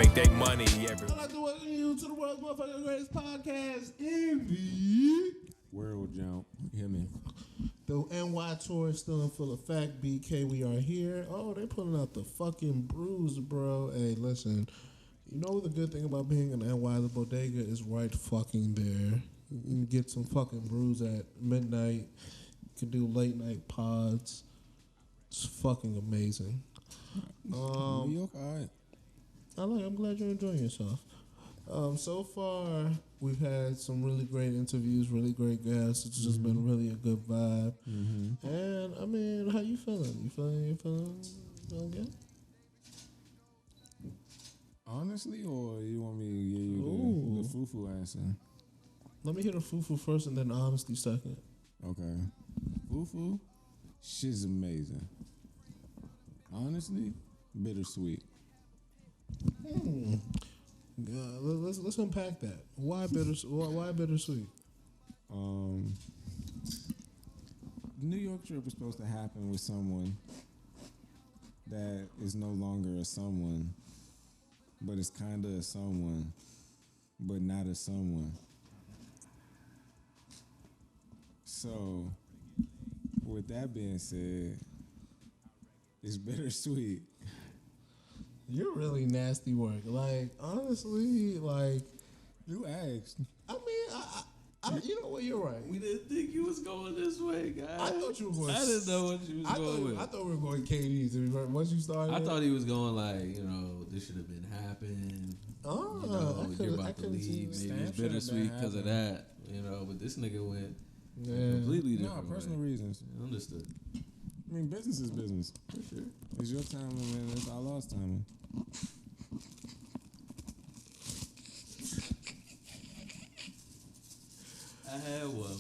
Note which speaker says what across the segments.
Speaker 1: make their money every.
Speaker 2: I'd like to welcome you to the world's motherfucking greatest podcast in the
Speaker 3: world, jump. Hear me?
Speaker 2: The NY tour is still in full effect. BK, we are here. Oh, they pulling out the fucking brews, bro. Hey, listen. You know the good thing about being in NY, the bodega is right fucking there. You can get some fucking brews at midnight. You can do late night pods. It's fucking amazing.
Speaker 3: New York, all right.
Speaker 2: I'm glad you're enjoying yourself. So far, we've had some really great interviews, really great guests. It's just been really a good vibe. Mm-hmm. And, I mean, how you feeling? You feeling good?
Speaker 3: Honestly, or you want me to give you the foo-foo answer?
Speaker 2: Let me hear the foo-foo first and then honesty second.
Speaker 3: Okay. Foo-foo, shit's amazing. Honestly, bittersweet.
Speaker 2: Let's unpack that. Why bittersweet?
Speaker 3: New York trip was supposed to happen with someone that is no longer a someone, but it's kind of a someone, but not a someone. So, with that being said, it's bittersweet.
Speaker 2: You're really nasty work. Like, honestly, like...
Speaker 3: You asked.
Speaker 2: I mean, you know what? You're right.
Speaker 4: We didn't think you was going this way, guys.
Speaker 2: I thought you were going...
Speaker 4: I didn't know what you was going with.
Speaker 2: I thought we were going KD's. Once you started...
Speaker 4: I thought he was going like, this should have been happening.
Speaker 2: Oh,
Speaker 4: you're about to leave. Maybe it's bittersweet because of that. But this nigga went completely different.
Speaker 3: No, personal reasons.
Speaker 4: Understood.
Speaker 3: I mean, business is business. For sure. It's your time, and it's our lost time.
Speaker 4: I had one.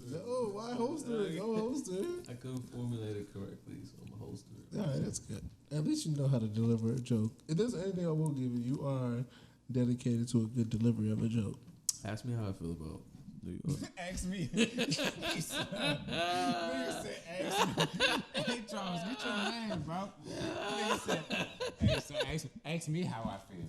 Speaker 2: No, why holster it? Go holster it.
Speaker 4: I couldn't formulate it correctly, so I'm a holster it.
Speaker 2: All right, that's good. At least you know how to deliver a joke. If there's anything I will give you, you are dedicated to a good delivery of a joke.
Speaker 4: Ask me how I feel about New York.
Speaker 3: Ask me. Nigga said, ask me. Hey, Charles, get your name, bro. Nigga said, ask me how I feel.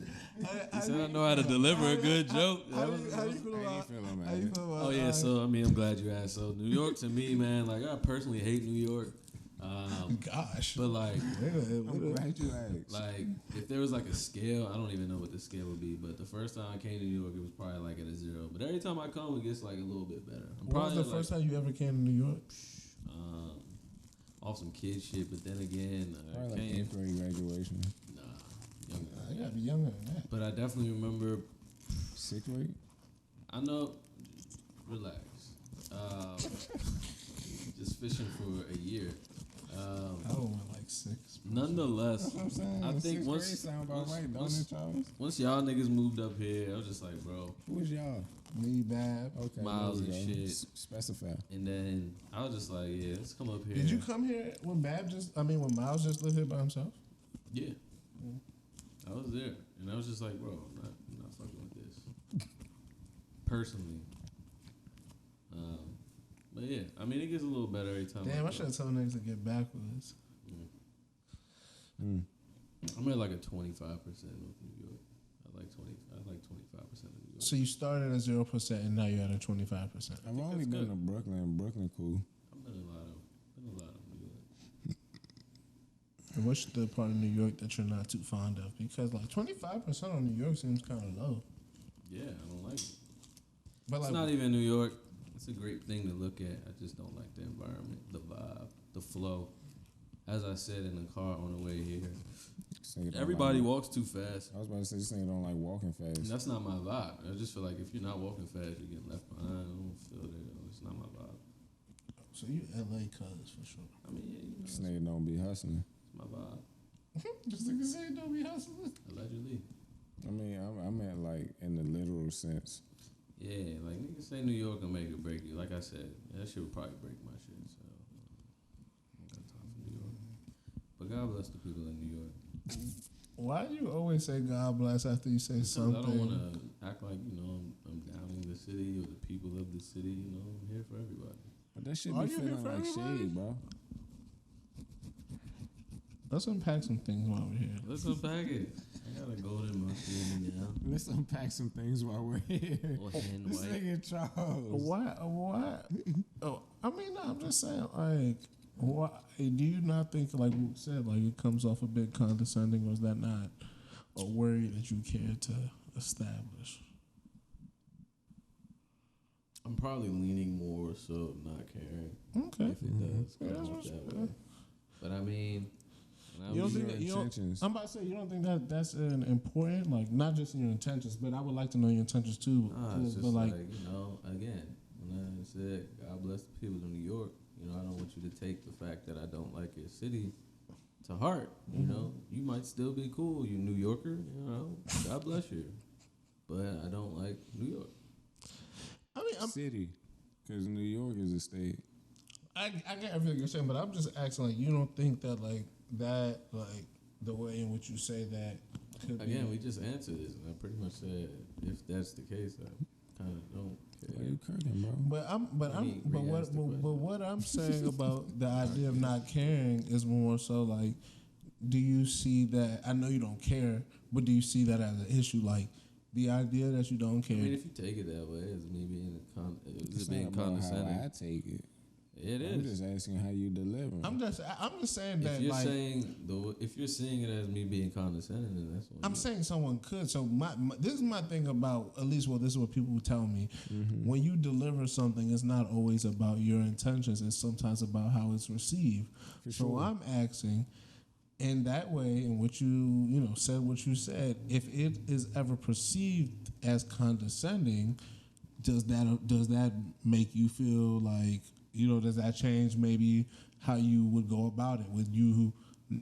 Speaker 4: He said I know how to deliver a good joke.
Speaker 2: How you feel about it?
Speaker 4: Oh, yeah, so, I'm glad you asked. So, New York, to me, man, I personally hate New York.
Speaker 2: Gosh.
Speaker 4: But,
Speaker 3: I'm glad you asked.
Speaker 4: If there was, a scale, I don't even know what the scale would be, but the first time I came to New York, it was probably, at a 0. But every time I come, it gets, a little bit better.
Speaker 2: When was the first time you ever came to New York?
Speaker 4: Off some kid shit, but then again,
Speaker 3: probably eighth grade graduation.
Speaker 4: Nah, younger.
Speaker 2: You gotta be younger than that.
Speaker 4: But I definitely remember
Speaker 3: 6th grade.
Speaker 4: I know. Relax. Just fishing for a year.
Speaker 2: I went 6.
Speaker 4: Nonetheless,
Speaker 3: That's what I'm saying.
Speaker 4: I think once y'all niggas moved up here, I was just like, bro.
Speaker 3: Who was y'all?
Speaker 2: Me, Bab.
Speaker 3: Okay.
Speaker 4: Miles and shit.
Speaker 3: Specify.
Speaker 4: And then I was just like, yeah, let's come up here.
Speaker 2: Did you come here when when Miles just lived here by himself?
Speaker 4: Yeah. I was there. And I was just like, bro, I'm not fucking with this. Personally. But yeah, it gets a little better every time.
Speaker 2: Damn, I should have told niggas to get back with us.
Speaker 4: I'm at a 25% of New York. I like 25% of New York.
Speaker 2: So you started at 0% and now you're at a 25%.
Speaker 3: I've only been to Brooklyn. Brooklyn cool.
Speaker 4: I've been a lot of New York.
Speaker 2: And what's the part of New York that you're not too fond of? Because 25% on New York seems kind of low.
Speaker 4: Yeah, I don't like it.
Speaker 2: But
Speaker 4: it's not even New York. It's a great thing to look at. I just don't like the environment, the vibe, the flow. As I said in the car on the way here, everybody walks too fast.
Speaker 3: I was about to say, this nigga don't like walking fast.
Speaker 4: And that's not my vibe. I just feel like if you're not walking fast, you're getting left behind. I don't feel that. It's not my vibe.
Speaker 2: So you LA cuz for sure.
Speaker 4: Yeah,
Speaker 3: this nigga don't be hustling.
Speaker 4: It's my vibe.
Speaker 2: Just like you say, don't be hustling.
Speaker 4: Allegedly.
Speaker 3: I meant in the literal sense.
Speaker 4: Yeah, niggas say New York will make it break you. Like I said, that shit would probably break my shit. So I don't got time for New York. But God bless the people in New York.
Speaker 2: Why do you always say God bless after you say something?
Speaker 4: I don't want to act like I'm downing the city or the people of the city. I'm here for everybody.
Speaker 3: But that shit be feeling like shade, bro.
Speaker 2: Let's unpack some things while we're here.
Speaker 4: Let's unpack it. I got a golden
Speaker 3: Let's unpack some things while we're here. This nigga Charles.
Speaker 2: What? Oh, I mean, no, I'm just saying, like, why do you not think, like Luke said, like it comes off a bit condescending, or is that not a worry that you care to establish?
Speaker 4: I'm probably leaning more so not caring.
Speaker 2: Okay.
Speaker 4: If it does come off that way. But I mean,
Speaker 2: you don't think that, I'm about to say, you don't think that that's an important, like, not just in your intentions, but I would like to know your intentions too.
Speaker 4: It's just like, again, when I said God bless the people of New York, I don't want you to take the fact that I don't like your city to heart. You might still be cool, you New Yorker. God bless you, but I don't like New York.
Speaker 2: I mean,
Speaker 3: city, because New York is a state.
Speaker 2: I get everything you're saying, but I'm just asking, like, you don't think that, like, the way in which you say that could
Speaker 4: Again,
Speaker 2: be...
Speaker 4: we just answered this, and I pretty much said, if that's the case, I kind of don't care.
Speaker 3: Why you curling, bro?
Speaker 2: But what I'm saying about the idea of not caring is more so, like, do you see that, I know you don't care, but do you see that as an issue, like, the idea that you don't care?
Speaker 4: I mean, if you take it that way, is me being
Speaker 3: being condescending. How I take it.
Speaker 4: It is.
Speaker 3: I'm just asking how you deliver.
Speaker 2: I'm just saying that,
Speaker 4: if you're seeing it as me being condescending, then that's what
Speaker 2: I'm saying someone could. So this is my thing about, at least, this is what people tell me. Mm-hmm. When you deliver something, it's not always about your intentions. It's sometimes about how it's received. So I'm asking, in that way, in which you said what you said, if it is ever perceived as condescending, does that make you feel like, does that change maybe how you would go about it? Would you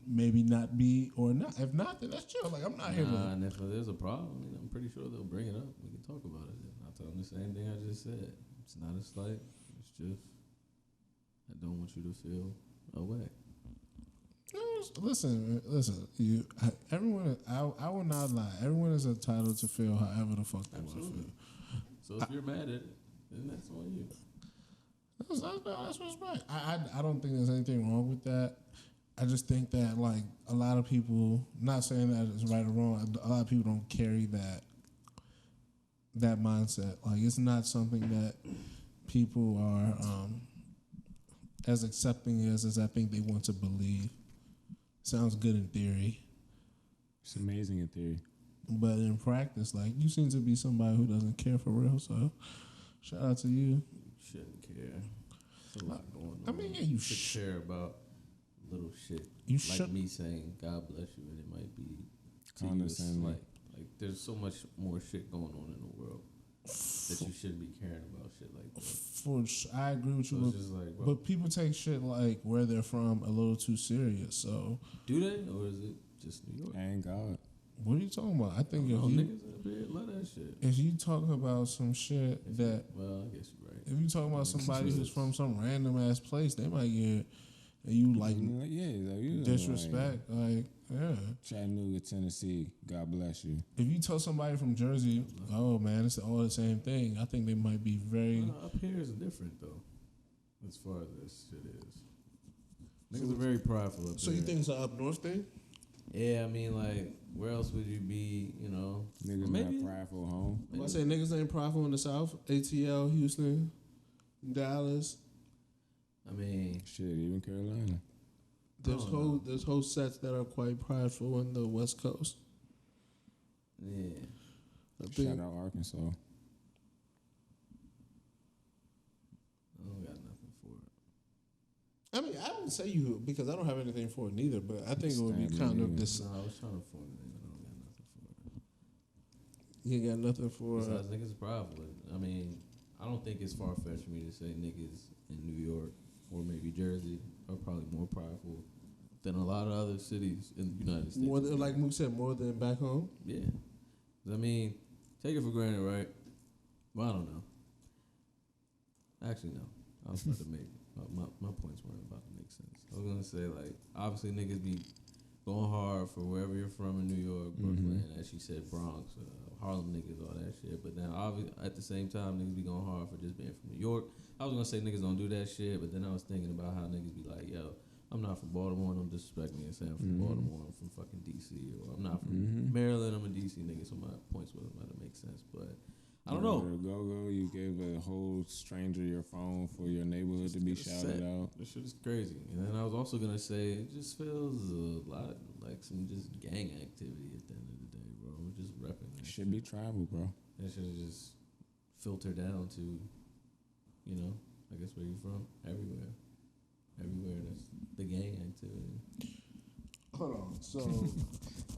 Speaker 2: maybe not be, or not? If not, then that's chill. Like, I'm not here to...
Speaker 4: And if there's a problem, I'm pretty sure they'll bring it up. We can talk about it. I'll tell them the same thing I just said. It's not a slight. It's just, I don't want you to feel away.
Speaker 2: Listen. Everyone. I will not lie. Everyone is entitled to feel however the fuck they want to feel.
Speaker 4: So if you're mad at it, then that's on you.
Speaker 2: That's respect. I don't think there's anything wrong with that. I just think that, like, a lot of people, not saying that it's right or wrong, a lot of people don't carry that mindset. Like, it's not something that people are as accepting as I think they want to believe. Sounds good in theory.
Speaker 3: It's amazing in theory.
Speaker 2: But in practice, like, you seem to be somebody who doesn't care for real, so shout out to you.
Speaker 4: Shouldn't care. There's a lot going on.
Speaker 2: I mean, yeah, you
Speaker 4: should care about little shit. Like me saying, God bless you, and it might be condescending. Like, there's so much more shit going on in the world that you shouldn't be caring about shit like that.
Speaker 2: I agree with you, but people take shit like where they're from a little too serious. So
Speaker 4: do they, or is it just New York?
Speaker 3: Thank God.
Speaker 2: What are you talking about? I think
Speaker 4: niggas up here love that shit.
Speaker 2: If you talking about some shit
Speaker 4: I guess you're right.
Speaker 2: If you talking about somebody who's from some random ass place, they might get you like disrespect. Like, yeah.
Speaker 3: Chattanooga, Tennessee, God bless you.
Speaker 2: If you tell somebody from Jersey, oh man, it's all the same thing, I think they might be very...
Speaker 4: up here is different though, as far as this shit is. Niggas are very prideful up there.
Speaker 2: So you think it's an up north thing?
Speaker 4: Yeah, I mean, like, where else would you be,
Speaker 3: Niggas not prideful, home.
Speaker 2: I say niggas ain't prideful in the South. ATL, Houston, Dallas.
Speaker 4: I mean...
Speaker 3: Shit, even Carolina.
Speaker 2: There's whole sets that are quite prideful in the West Coast.
Speaker 4: Yeah.
Speaker 3: Shout out Arkansas.
Speaker 4: I don't got nothing for it.
Speaker 2: I mean, I wouldn't say you, because I don't have anything for it neither, but I think it would be kind of this...
Speaker 4: No, I was trying to formulate it. I don't got nothing for it.
Speaker 2: You got nothing for it?
Speaker 4: Besides, niggas prideful. I mean, I don't think it's far-fetched for me to say niggas in New York or maybe Jersey are probably more prideful than a lot of other cities in the United States.
Speaker 2: More than, like Mook said, more than back home?
Speaker 4: Yeah. I mean, take it for granted, right? Well, I don't know. Actually, no. I was about to make... My points weren't about to make sense. I was going to say, like, obviously niggas be going hard for wherever you're from in New York, Brooklyn, as she said, Bronx, Harlem niggas, all that shit. But then, obviously, at the same time, niggas be going hard for just being from New York. I was going to say niggas don't do that shit, but then I was thinking about how niggas be like, yo, I'm not from Baltimore. Don't disrespect me and say I'm from Baltimore. I'm from fucking DC, or I'm not from Maryland. I'm a DC nigga, so my points with might make sense. But I don't know.
Speaker 3: Go. You gave a whole stranger your phone for your neighborhood to be shouted out.
Speaker 4: This shit is crazy. And then I was also gonna say it just feels a lot like some just gang activity at the end of the day, bro. We're just repping. That
Speaker 3: Should be tribal, bro.
Speaker 4: That should just filter down to, you know, I guess where you from? Everywhere. That's the gang activity.
Speaker 2: Hold on. So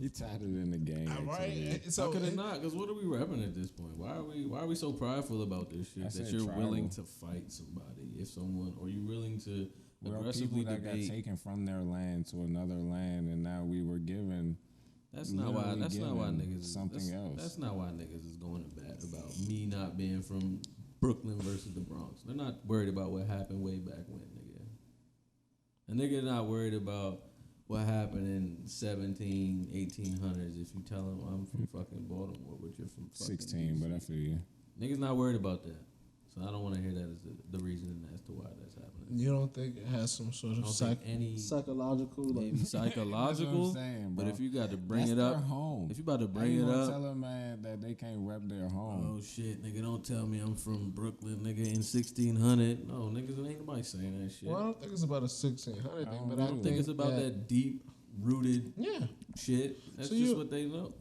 Speaker 3: You tied it in the gang.
Speaker 2: right.
Speaker 4: So how could it not? Because what are we repping at this point? Why are we so prideful about this shit that you're willing to fight somebody if someone, or you willing to aggressively
Speaker 3: people that
Speaker 4: debate?
Speaker 3: got taken from their land to another land, and now we were given.
Speaker 4: That's not why niggas
Speaker 3: something else.
Speaker 4: That's not why niggas is going to bat about me not being from Brooklyn versus the Bronx. They're not worried about what happened way back when, nigga. A nigga not worried about what happened in 1800s if you tell him I'm from fucking Baltimore, but you're from fucking
Speaker 3: 16,
Speaker 4: DC.
Speaker 3: but I feel you.
Speaker 4: Niggas not worried about that. So I don't want to hear that as the reason as to why that's happening.
Speaker 2: you don't think it has some sort of psychological, like
Speaker 4: maybe psychological?
Speaker 3: That's what I'm saying, bro.
Speaker 4: But if you got to bring
Speaker 3: That's
Speaker 4: it up,
Speaker 3: their home.
Speaker 4: if you about to
Speaker 3: How
Speaker 4: bring
Speaker 3: you
Speaker 4: it
Speaker 3: gonna
Speaker 4: up,
Speaker 3: tell a man that they can't rep their home.
Speaker 4: oh shit, nigga, don't tell me I'm from Brooklyn, nigga, in 1600. No, niggas, ain't nobody saying that shit.
Speaker 2: well, I don't think it's about a 1600 thing, but
Speaker 4: I don't think it's about that deep rooted shit. That's
Speaker 2: So
Speaker 4: just what they know.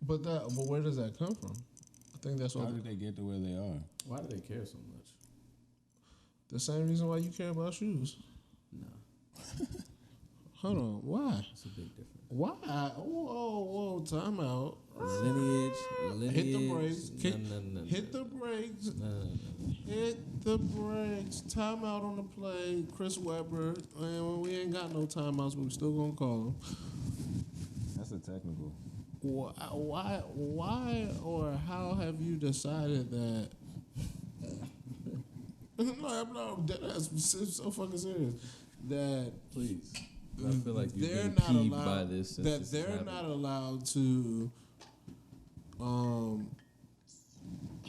Speaker 2: But where does that come from? I think that's
Speaker 3: How
Speaker 2: what
Speaker 3: did they get to where they are?
Speaker 4: Why do they care so much?
Speaker 2: the same reason why you care about shoes.
Speaker 4: No,
Speaker 2: Hold on, why?
Speaker 4: it's a big difference.
Speaker 2: Why? Whoa, time out.
Speaker 4: Lineage.
Speaker 2: Hit the brakes.
Speaker 4: No.
Speaker 2: Hit the brakes.
Speaker 4: No.
Speaker 2: Hit the brakes. Time out on the play. Chris Webber. And we ain't got no timeouts, but we still gonna call him.
Speaker 3: That's a technical.
Speaker 2: Why or how have you decided that? No, that's so fucking serious. That
Speaker 4: Please. I feel like you've
Speaker 2: they're
Speaker 4: been
Speaker 2: not
Speaker 4: peeved
Speaker 2: allowed,
Speaker 4: by this. Since
Speaker 2: that
Speaker 4: this
Speaker 2: they're
Speaker 4: happened.
Speaker 2: not allowed to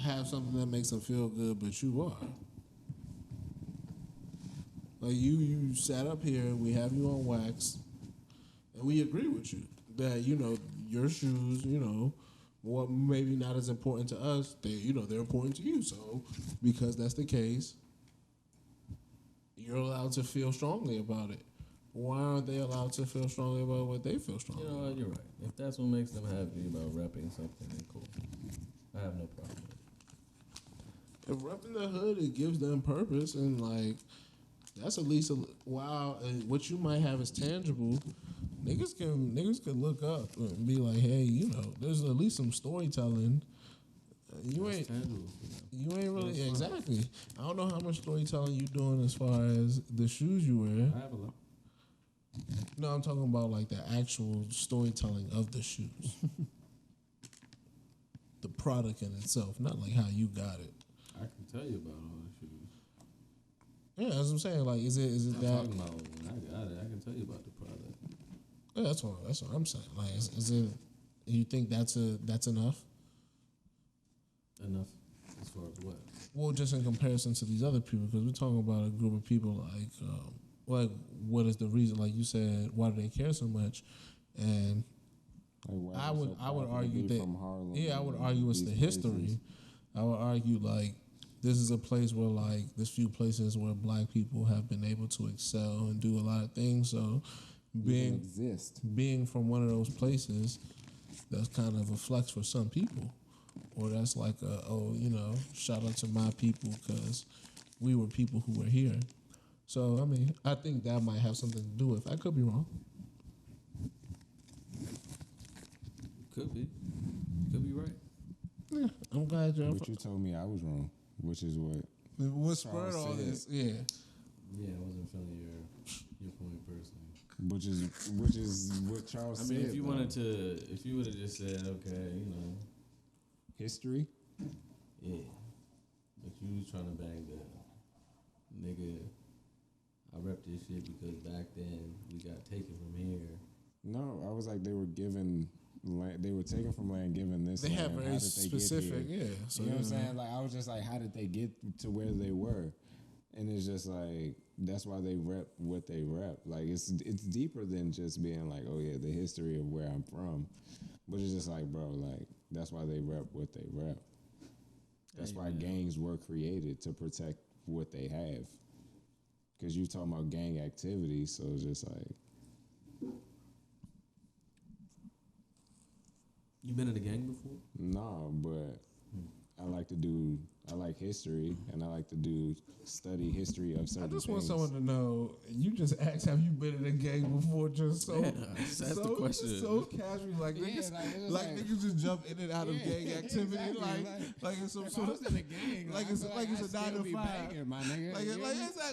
Speaker 2: have something that makes them feel good, but you are. Like you sat up here, we have you on wax, and we agree with you that your shoes, what maybe not as important to us, they're important to you. So because that's the case, you're allowed to feel strongly about it. Why aren't they allowed to feel strongly about what they feel strongly
Speaker 4: You know
Speaker 2: about?
Speaker 4: what? You're right. If that's what makes them happy about repping something, then cool. I have no problem with it.
Speaker 2: If repping the hood, it gives them purpose, and that's at least what you might have is tangible. Niggas can look up and be like, hey, there's at least some storytelling. You ain't really exactly. I don't know how much storytelling you doing as far as the shoes you wear.
Speaker 4: I have a lot.
Speaker 2: No, I'm talking about like the actual storytelling of the shoes. The product in itself, not like how you got it.
Speaker 4: I can tell you about all the shoes.
Speaker 2: Yeah, that's what I'm saying. Like, is it
Speaker 4: I'm
Speaker 2: that?
Speaker 4: talking about when I got it. I can tell you about the product.
Speaker 2: Yeah, that's what I'm saying. Like, is it? You think that's enough?
Speaker 4: Enough as far as what?
Speaker 2: Well, just in comparison to these other people, because we're talking about a group of people like what is the reason? Like you said, why do they care so much? And I would argue that I would argue it's the history. I would argue like this is a place where like there's few places where black people have been able to excel and do a lot of things. So being from one of those places, that's kind of a flex for some people. Or that's like shout out to my people because we were people who were here. So, I mean, I think that might have something to do with it. I could be wrong.
Speaker 4: Could be. Could be right.
Speaker 2: Yeah, I'm glad you're.
Speaker 3: But you told me I was wrong, which is what.
Speaker 2: What spurred all this? Yeah.
Speaker 4: Yeah, I wasn't feeling your point personally.
Speaker 3: Which is what Charles said.
Speaker 4: I mean, if you would have just said, okay,
Speaker 3: history.
Speaker 4: Yeah, but you was trying to bang the nigga. I rep this shit because back then we got taken from here.
Speaker 3: No, I was like they were given land. They were taken from land, given this.
Speaker 2: They
Speaker 3: land.
Speaker 2: have very specific, yeah. So
Speaker 3: you know what I'm saying? Like I was just like, how did they get to where they were? And it's just like that's why they rep what they rep. Like it's deeper than just being like, oh yeah, the history of where I'm from, but it's just like, bro, like that's why they rep what they rep. That's why gangs were created, to protect what they have. Because you talking about gang activity, so it's just like,
Speaker 4: You been in a gang before?
Speaker 3: nah, but I like history, and I like to study history of certain
Speaker 2: I just
Speaker 3: things.
Speaker 2: want someone to know. You just asked, have you been in a gang before? Just so,
Speaker 4: Yeah, just ask the question.
Speaker 2: so casually, like niggas, like niggas just jump in and out of gang activity,
Speaker 3: exactly,
Speaker 2: like it's some
Speaker 3: if
Speaker 2: sort
Speaker 3: I
Speaker 2: of
Speaker 3: was in a gang,
Speaker 2: like it's a 9 to 5,
Speaker 3: my nigga.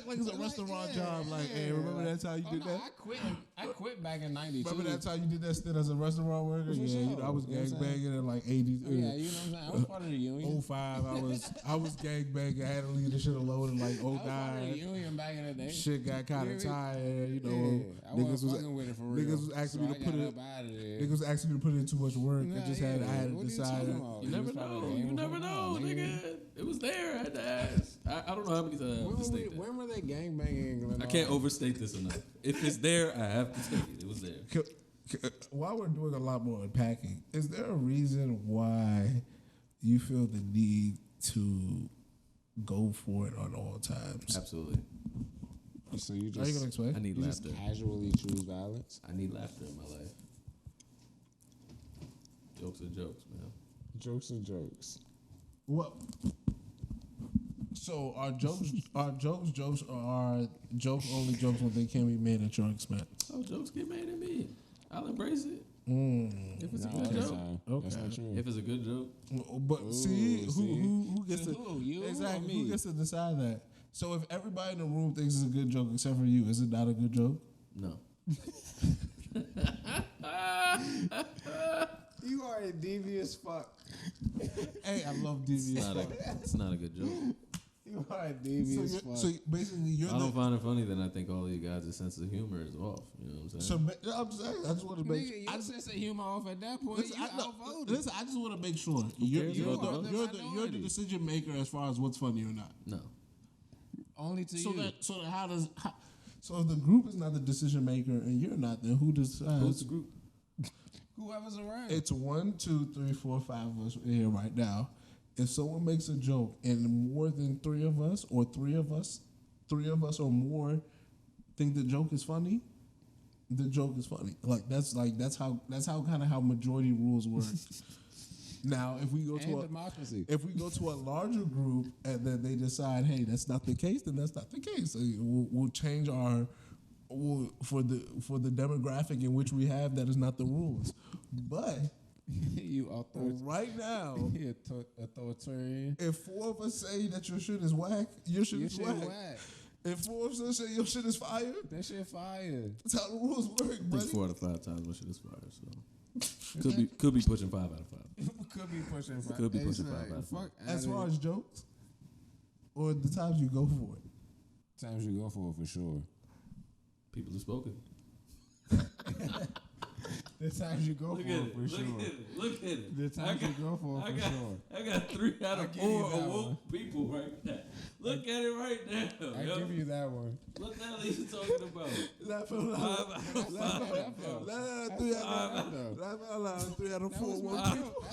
Speaker 2: like it's a restaurant job. Like, hey, remember that time you did that?
Speaker 3: I quit back in '92.
Speaker 2: Remember that time you did that stint as a restaurant worker?
Speaker 3: For
Speaker 2: Yeah,
Speaker 3: sure.
Speaker 2: you know I was
Speaker 3: You know what
Speaker 2: gang
Speaker 3: I'm saying?
Speaker 2: banging in like '80s.
Speaker 3: Yeah, you know what I'm saying. I was part of the union.
Speaker 2: 05, I was gang banging. I had to leave the shit alone in like
Speaker 3: I was part of the
Speaker 2: 09.
Speaker 3: union back in the day.
Speaker 2: Shit got kind of
Speaker 3: Yeah,
Speaker 2: tired, you know.
Speaker 3: Yeah, I wasn't fucking with it for real.
Speaker 2: Niggas was asking me to put it.
Speaker 3: Out of there.
Speaker 2: Niggas was asking me to put in too much work.
Speaker 3: Nah,
Speaker 2: I just
Speaker 3: yeah.
Speaker 2: had I had to
Speaker 3: What are you
Speaker 2: decide.
Speaker 3: talking about?
Speaker 4: You never
Speaker 3: was part of the
Speaker 4: know.
Speaker 3: gang
Speaker 4: You never
Speaker 3: before?
Speaker 4: know,
Speaker 3: Nah,
Speaker 4: nigga. It was there. I had to ask. I don't know how many times I have to state that.
Speaker 3: When were they gang banging?
Speaker 4: I can't overstate this enough. If it's there, I have to take it. It was there.
Speaker 2: While we're doing a lot more unpacking, is there a reason why you feel the need to go for it on all times?
Speaker 4: Absolutely.
Speaker 3: So you
Speaker 2: Are you
Speaker 3: just
Speaker 2: gonna explain?
Speaker 4: I need
Speaker 3: you just
Speaker 4: laughter.
Speaker 3: casually choose violence?
Speaker 4: I need laughter in my life. Jokes are jokes, man.
Speaker 3: Jokes are jokes.
Speaker 2: What? So are jokes jokes, or are jokes only jokes when they can't be made at your expense?
Speaker 4: Oh, jokes get made at me. I'll embrace it. If it's a
Speaker 3: No,
Speaker 4: good
Speaker 3: that's
Speaker 4: joke.
Speaker 3: not- that's not true.
Speaker 4: If it's a good joke,
Speaker 2: But
Speaker 3: Ooh,
Speaker 2: see,
Speaker 3: see?
Speaker 2: who gets
Speaker 3: To
Speaker 2: to
Speaker 3: who? You or
Speaker 2: exactly
Speaker 3: me?
Speaker 2: who gets to decide that? So if everybody in the room thinks it's a good joke except for you, is it not a good joke?
Speaker 4: no.
Speaker 3: You are a devious fuck.
Speaker 2: Hey, I love devious.
Speaker 4: It's not a good joke.
Speaker 3: You are a devious fuck.
Speaker 2: So basically, you're
Speaker 4: If I don't find it funny, then I think all of you guys' sense of humor is off. You know what I'm saying?
Speaker 2: So I'm just saying, I just want to make.
Speaker 3: Nigga, your sense of humor off at that point.
Speaker 2: Listen,
Speaker 3: You
Speaker 2: I,
Speaker 3: outvoted.
Speaker 2: listen, I just want to make sure you're
Speaker 4: cares about the
Speaker 2: you're the decision maker as far as what's funny or not.
Speaker 4: No.
Speaker 3: Only to
Speaker 2: So
Speaker 3: you.
Speaker 2: that how does so if the group is not the decision maker and you're not, then who decides?
Speaker 4: Who's the group?
Speaker 3: Whoever's around.
Speaker 2: It's 1, 2, 3, 4, 5 of us here right now. If someone makes a joke and more than 3 of us or 3 of us or more think the joke is funny, the joke is funny. That's how kind of how majority rules work. Now, if we go to
Speaker 3: democracy.
Speaker 2: if we go to a larger group and then they decide, hey, that's not the case, then that's not the case. So we'll change for the demographic in which we have, that is not the rules. But
Speaker 3: You
Speaker 2: right now,
Speaker 3: authoritarian.
Speaker 2: if 4 of us say that your shit is whack, your shit is whack. If 4 of us say your shit is fire,
Speaker 3: That shit fire.
Speaker 2: that's how the rules work,
Speaker 4: I think
Speaker 2: buddy.
Speaker 4: 4 out of 5 times my shit is fire. So could be pushing 5 out of 5.
Speaker 3: Could be pushing five.
Speaker 4: Could be
Speaker 3: It's
Speaker 4: pushing
Speaker 3: like,
Speaker 4: 5 out of 5.
Speaker 3: fuck
Speaker 2: As
Speaker 3: outta
Speaker 2: far
Speaker 3: it.
Speaker 2: as jokes, or the times you go for it.
Speaker 3: Times you go for sure.
Speaker 4: People have spoken.
Speaker 3: The times you go
Speaker 4: Look
Speaker 3: for
Speaker 4: at
Speaker 3: it
Speaker 4: it.
Speaker 3: for
Speaker 4: Look
Speaker 3: sure.
Speaker 4: at it. Look at it.
Speaker 3: The times you go for it for sure.
Speaker 4: I got 3 out of
Speaker 3: give you
Speaker 4: 4
Speaker 3: that
Speaker 4: awoke
Speaker 3: one.
Speaker 4: people right now. Look at it right now.
Speaker 3: I
Speaker 4: yo.
Speaker 3: give you that one.
Speaker 4: What the hell are you talking about?
Speaker 2: Laugh out loud.
Speaker 4: 5 out of 5.
Speaker 2: Laugh 3 out loud. 3 out of 4.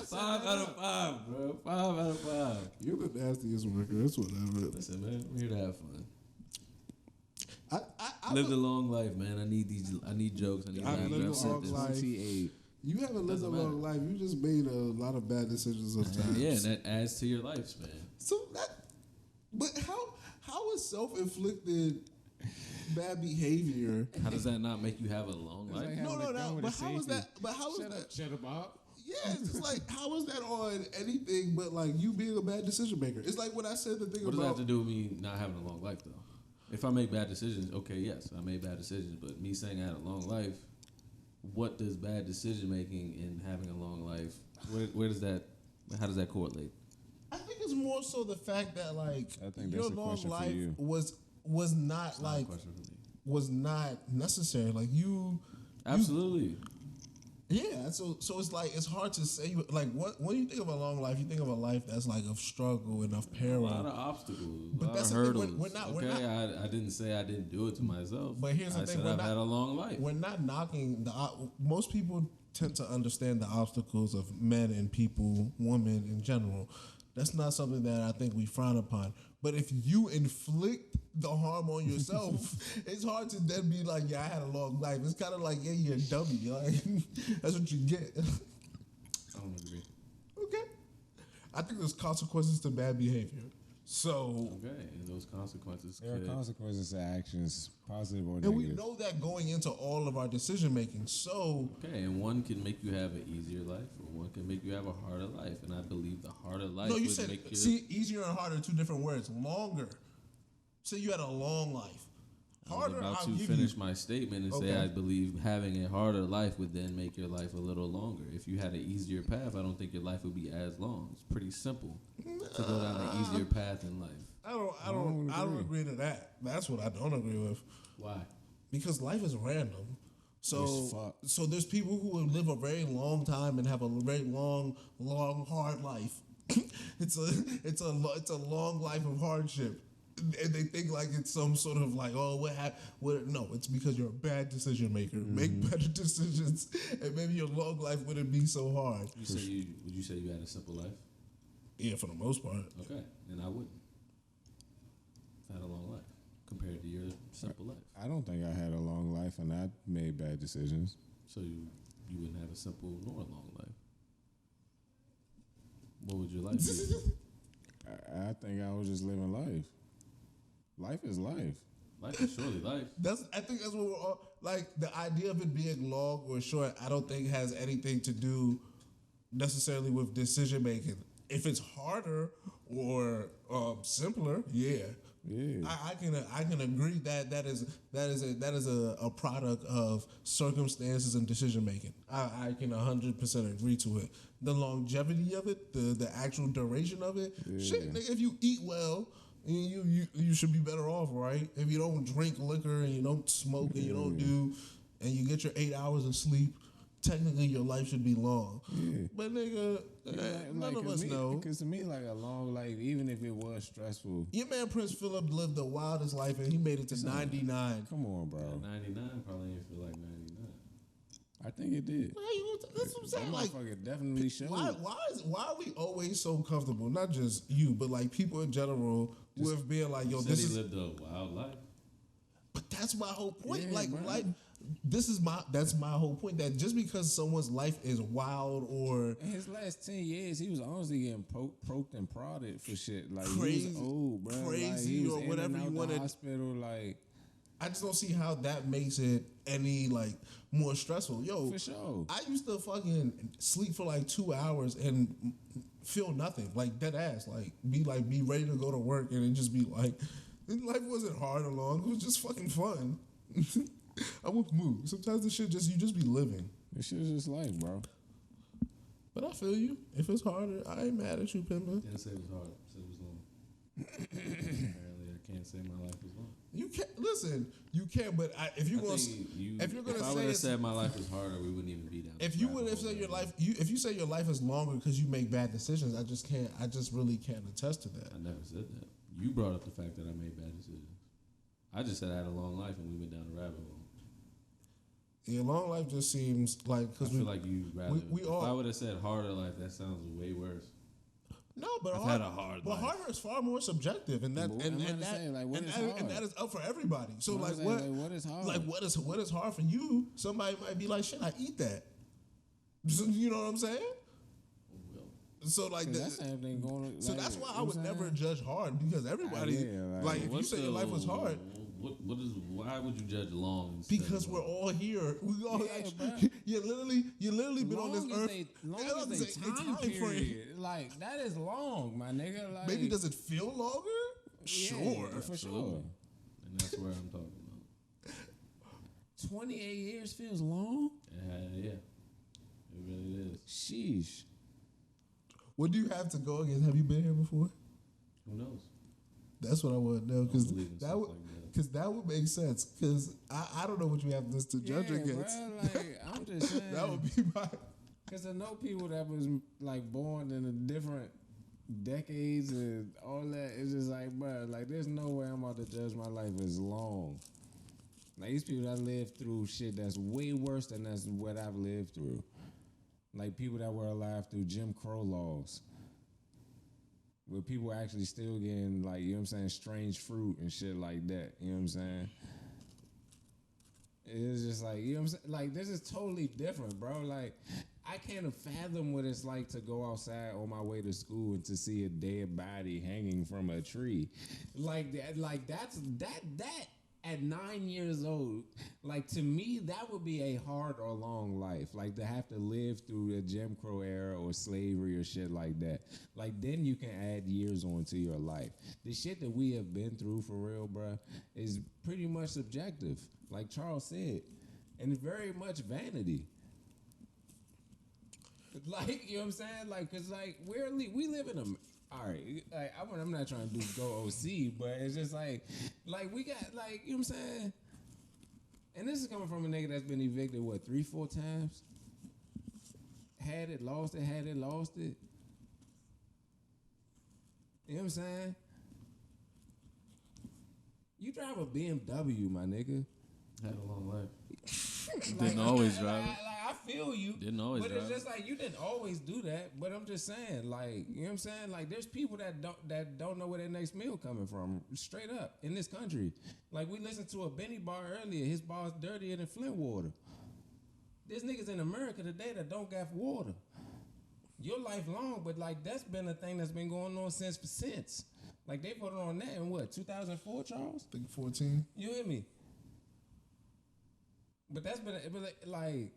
Speaker 4: Five out of 5, bro. 5 out of 5.
Speaker 2: You're the nastiest worker. It's whatever.
Speaker 4: Listen, man, we're here to have fun.
Speaker 2: I
Speaker 4: Lived a long life, man. I need jokes. I need
Speaker 2: I've
Speaker 4: laughter.
Speaker 2: lived
Speaker 4: I've
Speaker 2: a
Speaker 4: said
Speaker 2: long
Speaker 4: this.
Speaker 2: life.
Speaker 3: 28.
Speaker 2: You haven't lived a
Speaker 4: Doesn't
Speaker 2: long life. You just made a lot of bad decisions sometimes.
Speaker 4: Yeah, and that adds to your lifespan.
Speaker 2: So but how is self-inflicted bad behavior?
Speaker 4: How does that not make you have a long life?
Speaker 3: like
Speaker 2: No. But how is that? But how is
Speaker 3: Shut
Speaker 2: that?
Speaker 3: up, shut up, Bob.
Speaker 2: Yeah, it's just like how is that on anything but like you being a bad decision maker? It's like when I said the thing
Speaker 4: What does that have
Speaker 2: about
Speaker 4: to do with me not having a long life, though? If I make bad decisions, okay, yes, I made bad decisions. But me saying I had a long life, what does bad decision making and having a long life? Where does that? How does that correlate?
Speaker 2: I think it's more so the fact that like
Speaker 3: I think
Speaker 2: your
Speaker 3: that's a
Speaker 2: long
Speaker 3: question for
Speaker 2: life
Speaker 3: you.
Speaker 2: was not like
Speaker 4: Question for me.
Speaker 2: was not necessary. Like you
Speaker 4: Absolutely.
Speaker 2: Yeah, so it's like it's hard to say. Like, what when you think of a long life, you think of a life that's like of struggle and of
Speaker 4: A
Speaker 2: peril.
Speaker 4: lot of obstacles,
Speaker 2: But
Speaker 4: a lot
Speaker 2: that's
Speaker 4: of
Speaker 2: the thing,
Speaker 4: hurdles.
Speaker 2: we're not-
Speaker 4: I didn't say I didn't do it to myself.
Speaker 2: But here's the
Speaker 4: I
Speaker 2: thing,
Speaker 4: said
Speaker 2: we're
Speaker 4: I've
Speaker 2: not-
Speaker 4: had a long life.
Speaker 2: We're not knocking most people tend to understand the obstacles of men and people, women in general. That's not something that I think we frown upon. But if you inflict the harm on yourself, it's hard to then be like, yeah, I had a long life. It's kind of like, yeah, you're a dummy. Like, that's what you get.
Speaker 4: I don't agree.
Speaker 2: Okay. I think there's consequences to bad behavior. So,
Speaker 4: Okay, and those consequences
Speaker 3: There are
Speaker 4: could.
Speaker 3: consequences to actions, positive or
Speaker 2: and
Speaker 3: negative.
Speaker 2: we know that going into all of our decision making. So,
Speaker 4: Okay, and one can make you have an easier life, or one can make you have a harder life. And I believe the harder life
Speaker 2: no, you
Speaker 4: would
Speaker 2: said,
Speaker 4: make you.
Speaker 2: see, easier and harder are two different words. Longer. Say you had a long life.
Speaker 4: I was
Speaker 2: Harder,
Speaker 4: about
Speaker 2: I'll
Speaker 4: to
Speaker 2: give
Speaker 4: finish
Speaker 2: you.
Speaker 4: my statement and say
Speaker 2: Okay.
Speaker 4: I believe having a harder life would then make your life a little longer. If you had an easier path, I don't think your life would be as long. It's pretty simple to go down an easier path in life.
Speaker 2: I don't agree to that. That's what I don't agree with.
Speaker 4: Why?
Speaker 2: Because life is random. So,
Speaker 3: As fuck.
Speaker 2: so there's people who will live a very long time and have a very long, hard life. it's a long life of hardship, and they think like it's some sort of like, oh, what happened? No, it's because you're a bad decision maker. Make better decisions, and maybe your long life wouldn't be so hard.
Speaker 4: Would you say you had a simple life?
Speaker 2: Yeah, for the most part.
Speaker 4: Okay, then I wouldn't. I've had a long life compared to your simple life.
Speaker 3: I don't think I had a long life and I made bad decisions.
Speaker 4: So you wouldn't have a simple nor a long life. What would your life be?
Speaker 3: I think I was just living life. Life is life.
Speaker 4: Life is surely life.
Speaker 2: I think that's what we're all like. The idea of it being long or short, I don't think has anything to do necessarily with decision making. If it's harder or simpler, yeah.
Speaker 3: Yeah.
Speaker 2: I can agree that is a product of circumstances and decision making. I can 100% agree to it. The longevity of it, the actual duration of it, shit. Nigga, if you eat well, you should be better off, right? If you don't drink liquor and you don't smoke and you don't do, and you get your 8 hours of sleep, technically your life should be long. Yeah. But nigga, none of us know.
Speaker 3: Because to me, like a long life, even if it was stressful.
Speaker 2: Your man Prince Philip lived the wildest life and he made it to 99.
Speaker 3: Come on, bro.
Speaker 4: 99 probably ain't feel like 99.
Speaker 3: I think it did.
Speaker 2: That's what I'm saying.
Speaker 3: That
Speaker 2: Like,
Speaker 3: motherfucker definitely showed.
Speaker 2: why are we always so comfortable? Not just you, but like people in general with being like, yo,
Speaker 4: Said
Speaker 2: this
Speaker 4: he
Speaker 2: is.
Speaker 4: lived a wild life.
Speaker 2: But that's my whole point.
Speaker 3: Yeah,
Speaker 2: like,
Speaker 3: bro.
Speaker 2: that's my whole point. That just because someone's life is wild or
Speaker 3: In his last 10 years, he was honestly getting poked and prodded for shit. Like,
Speaker 2: Crazy-
Speaker 3: he was old, bro.
Speaker 2: crazy
Speaker 3: like, he was
Speaker 2: or
Speaker 3: in
Speaker 2: whatever
Speaker 3: and
Speaker 2: you
Speaker 3: out
Speaker 2: wanna-
Speaker 3: the hospital, like,
Speaker 2: I just don't see how that makes it any like more stressful. Yo,
Speaker 3: for sure.
Speaker 2: I used to fucking sleep for like 2 hours and feel nothing, like dead ass, like be ready to go to work and it just be like, life wasn't hard or long. It was just fucking fun. I'm with Moo. Sometimes the shit you just be living.
Speaker 3: This shit is just life, bro.
Speaker 2: But I feel you. If it's harder, I ain't mad at you, Pimpa.
Speaker 4: Didn't say it was hard. Said it was long. Apparently, I can't say my life was long.
Speaker 2: You can't listen. You can, but if you're gonna
Speaker 4: If
Speaker 2: say
Speaker 4: I would have
Speaker 2: it's,
Speaker 4: said my life was harder, we wouldn't even be down.
Speaker 2: if you would have said your life, if you say your life is longer because you make bad decisions, I just really can't attest to that.
Speaker 4: I never said that. You brought up the fact that I made bad decisions. I just said I had a long life and we went down a rabbit hole.
Speaker 2: Yeah, long life just seems like
Speaker 4: I
Speaker 2: because
Speaker 4: feel like you rather.
Speaker 2: we
Speaker 4: if
Speaker 2: all-
Speaker 4: I would have said harder life, that sounds way worse.
Speaker 2: no, but
Speaker 4: I've had a hard
Speaker 2: but
Speaker 4: life.
Speaker 2: harder is far more subjective, and that
Speaker 3: But
Speaker 2: and,
Speaker 3: I'm
Speaker 2: and
Speaker 3: gonna
Speaker 2: that
Speaker 3: say, like, what
Speaker 2: and,
Speaker 3: is
Speaker 2: that,
Speaker 3: hard?
Speaker 2: and that is up for everybody. So
Speaker 3: I'm
Speaker 2: like
Speaker 3: saying,
Speaker 2: what
Speaker 3: like, what is hard?
Speaker 2: Like what is hard for you? Somebody might be like, shit, I eat that. So, you know what I'm saying?
Speaker 4: Well,
Speaker 2: So like
Speaker 3: Cause that's everything going.
Speaker 2: so
Speaker 3: like,
Speaker 2: that's why
Speaker 3: you
Speaker 2: I
Speaker 3: know
Speaker 2: would
Speaker 3: what I'm
Speaker 2: never
Speaker 3: saying?
Speaker 2: judge hard because everybody
Speaker 3: yeah,
Speaker 2: like if you say your life was hard.
Speaker 4: Why would you judge long? instead
Speaker 2: Because
Speaker 4: of
Speaker 2: we're all here. We all
Speaker 3: Yeah,
Speaker 2: actually,
Speaker 3: bruh.
Speaker 2: you literally been on this
Speaker 3: Long as
Speaker 2: earth.
Speaker 3: they- long
Speaker 2: Yeah,
Speaker 3: as they
Speaker 2: the
Speaker 3: time period, like that is long, my nigga. Like
Speaker 2: Maybe does it feel longer?
Speaker 3: yeah,
Speaker 2: Sure.
Speaker 3: for sure.
Speaker 4: And that's where I'm talking about.
Speaker 3: 28 years feels long.
Speaker 4: Yeah, it really is.
Speaker 2: What do you have to go against? Have you been here before?
Speaker 4: Who knows?
Speaker 2: That's what I want to know because
Speaker 4: believe in
Speaker 2: that
Speaker 4: stuff
Speaker 2: would
Speaker 4: like that.
Speaker 2: because that would make sense. Because I don't know what you have this to judge against.
Speaker 3: Bro, like I'm just saying.
Speaker 2: That would be my.
Speaker 3: Because I know people that was like born in a different decades and all that. It's just like, bro, like there's no way I'm about to judge my life as long. Like these people that lived through shit that's way worse than that's what I've lived through. Like people that were alive through Jim Crow laws. Where people actually still getting like, you know what I'm saying, strange fruit and shit like that. You know what I'm saying? It's just like, you know what I'm saying? Like this is totally different, bro. Like I can't fathom what it's like to go outside on my way to school and to see a dead body hanging from a tree. Like that's at 9 years old, like to me, that would be a hard or long life. Like to have to live through the Jim Crow era or slavery or shit like that. Like then you can add years onto your life. The shit that we have been through for real, bruh, is pretty much subjective. Like Charles said, and very much vanity. Like, you know what I'm saying? Like, cause like we live in a, all right, like I'm not trying to go OC, but it's just like we got like, you know what I'm saying? And this is coming from a nigga that's been evicted, what, 3-4 times? Had it, lost it, had it, lost it. You know what I'm saying? You drive a BMW, my nigga.
Speaker 4: Had a long life.
Speaker 3: Like,
Speaker 4: Didn't always drive it.
Speaker 3: Like, I feel you.
Speaker 4: Didn't always
Speaker 3: but
Speaker 4: drive
Speaker 3: it's just like you didn't always do that. But I'm just saying, like, you know what I'm saying? Like, there's people that don't know where their next meal coming from, straight up in this country. Like, we listened to a Benny bar earlier. His bar's dirtier than Flint water. There's niggas in America today that don't got water. Your life long, but like that's been a thing that's been going on since. Like they voted on that in what, 2004, Charles?
Speaker 2: I think 14.
Speaker 3: You hear me? But that's been like,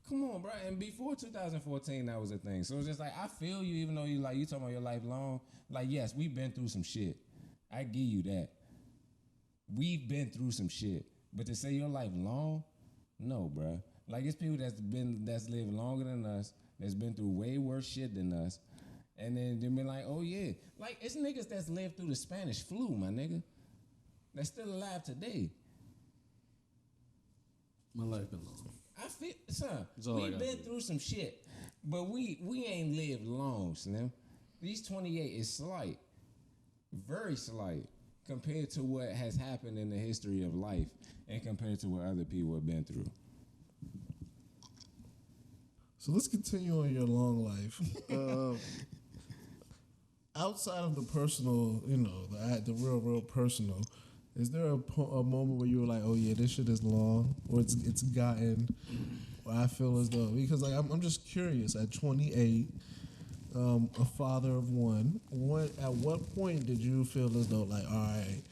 Speaker 3: come on, bro. And before 2014, that was a thing. So it's just like I feel you, even though you talking about your life long. Like yes, we've been through some shit. I give you that. We've been through some shit. But to say your life long, no, bro. Like it's people that's lived longer than us, that's been through way worse shit than us, and then they been like, oh yeah, like it's niggas that's lived through the Spanish flu, my nigga. That's still alive today.
Speaker 4: My life been long.
Speaker 3: I feel, son,
Speaker 4: all
Speaker 3: we've been through some shit, but we ain't lived long, Slim. These 28 is slight, very slight, compared to what has happened in the history of life and compared to what other people have been through.
Speaker 2: So let's continue on your long life. Outside of the personal, you know, the real personal, is there a moment where you were like, oh yeah, this shit is long, or it's gotten where I feel as though, because like I'm just curious, at 28, a father of one, at what point did you feel as though like, all right,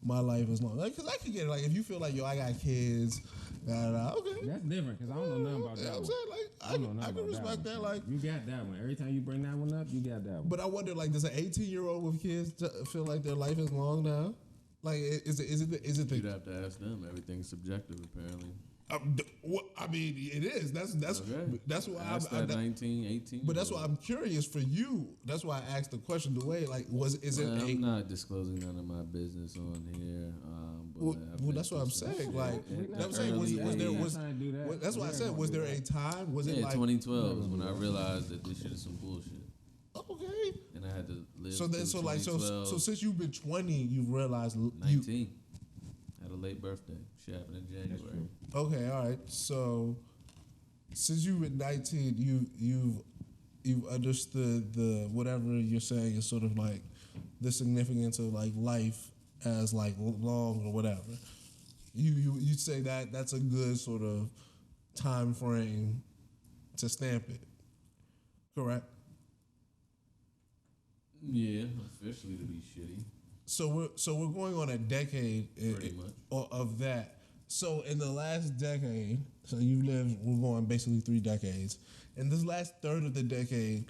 Speaker 2: my life is long? Like, because I could get it, like if you feel like, yo, I got kids, okay.
Speaker 3: That's different because I don't know nothing about that
Speaker 2: I'm
Speaker 3: one.
Speaker 2: saying, like, I can respect that. Like,
Speaker 3: you got that one. Every time you bring that one up, you got that one.
Speaker 2: but I wonder, like, does an 18-year-old with kids feel like their life is long now? Like, is it the?
Speaker 4: You'd have to ask them. Everything's subjective, apparently.
Speaker 2: I mean, it is. That's
Speaker 4: Okay.
Speaker 2: that's why
Speaker 4: Ask
Speaker 2: I'm
Speaker 4: that 19, 18.
Speaker 2: But that's why I'm curious for you. That's why I asked the question the way, like,
Speaker 4: I'm not disclosing none of my business on here.
Speaker 2: Well, that's what I'm saying. Like, that's what I'm saying. That's why I said, was there a time? Was it like
Speaker 4: 2012 was when I realized that this shit is some bullshit,
Speaker 2: okay?
Speaker 4: and I had to live.
Speaker 2: So since you've been 20, you've realized
Speaker 4: 19. Had a late birthday. Shit happened in January.
Speaker 2: Okay, all right. So since you've been 19, you've understood the whatever you're saying is sort of like the significance of like life as like long or whatever. You say that that's a good sort of time frame to stamp it. Correct?
Speaker 4: Yeah, officially to be shitty.
Speaker 2: So we're going on a decade
Speaker 4: Pretty much.
Speaker 2: of that. So in the last decade, we're going basically 3 decades. In this last third of the decade,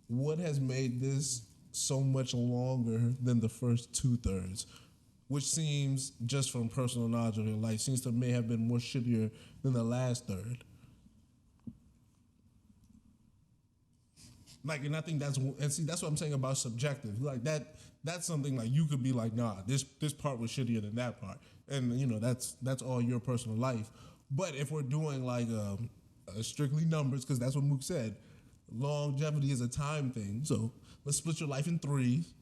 Speaker 2: what has made this so much longer than the first 2/3? Which seems, just from personal knowledge of your life, seems to may have been more shittier than the last third. Like, and I think that's what I'm saying about subjective. Like that's something like you could be like, nah, this part was shittier than that part, and that's all your personal life. But if we're doing like strictly numbers, because that's what Mook said, longevity is a time thing. So let's split your life in threes.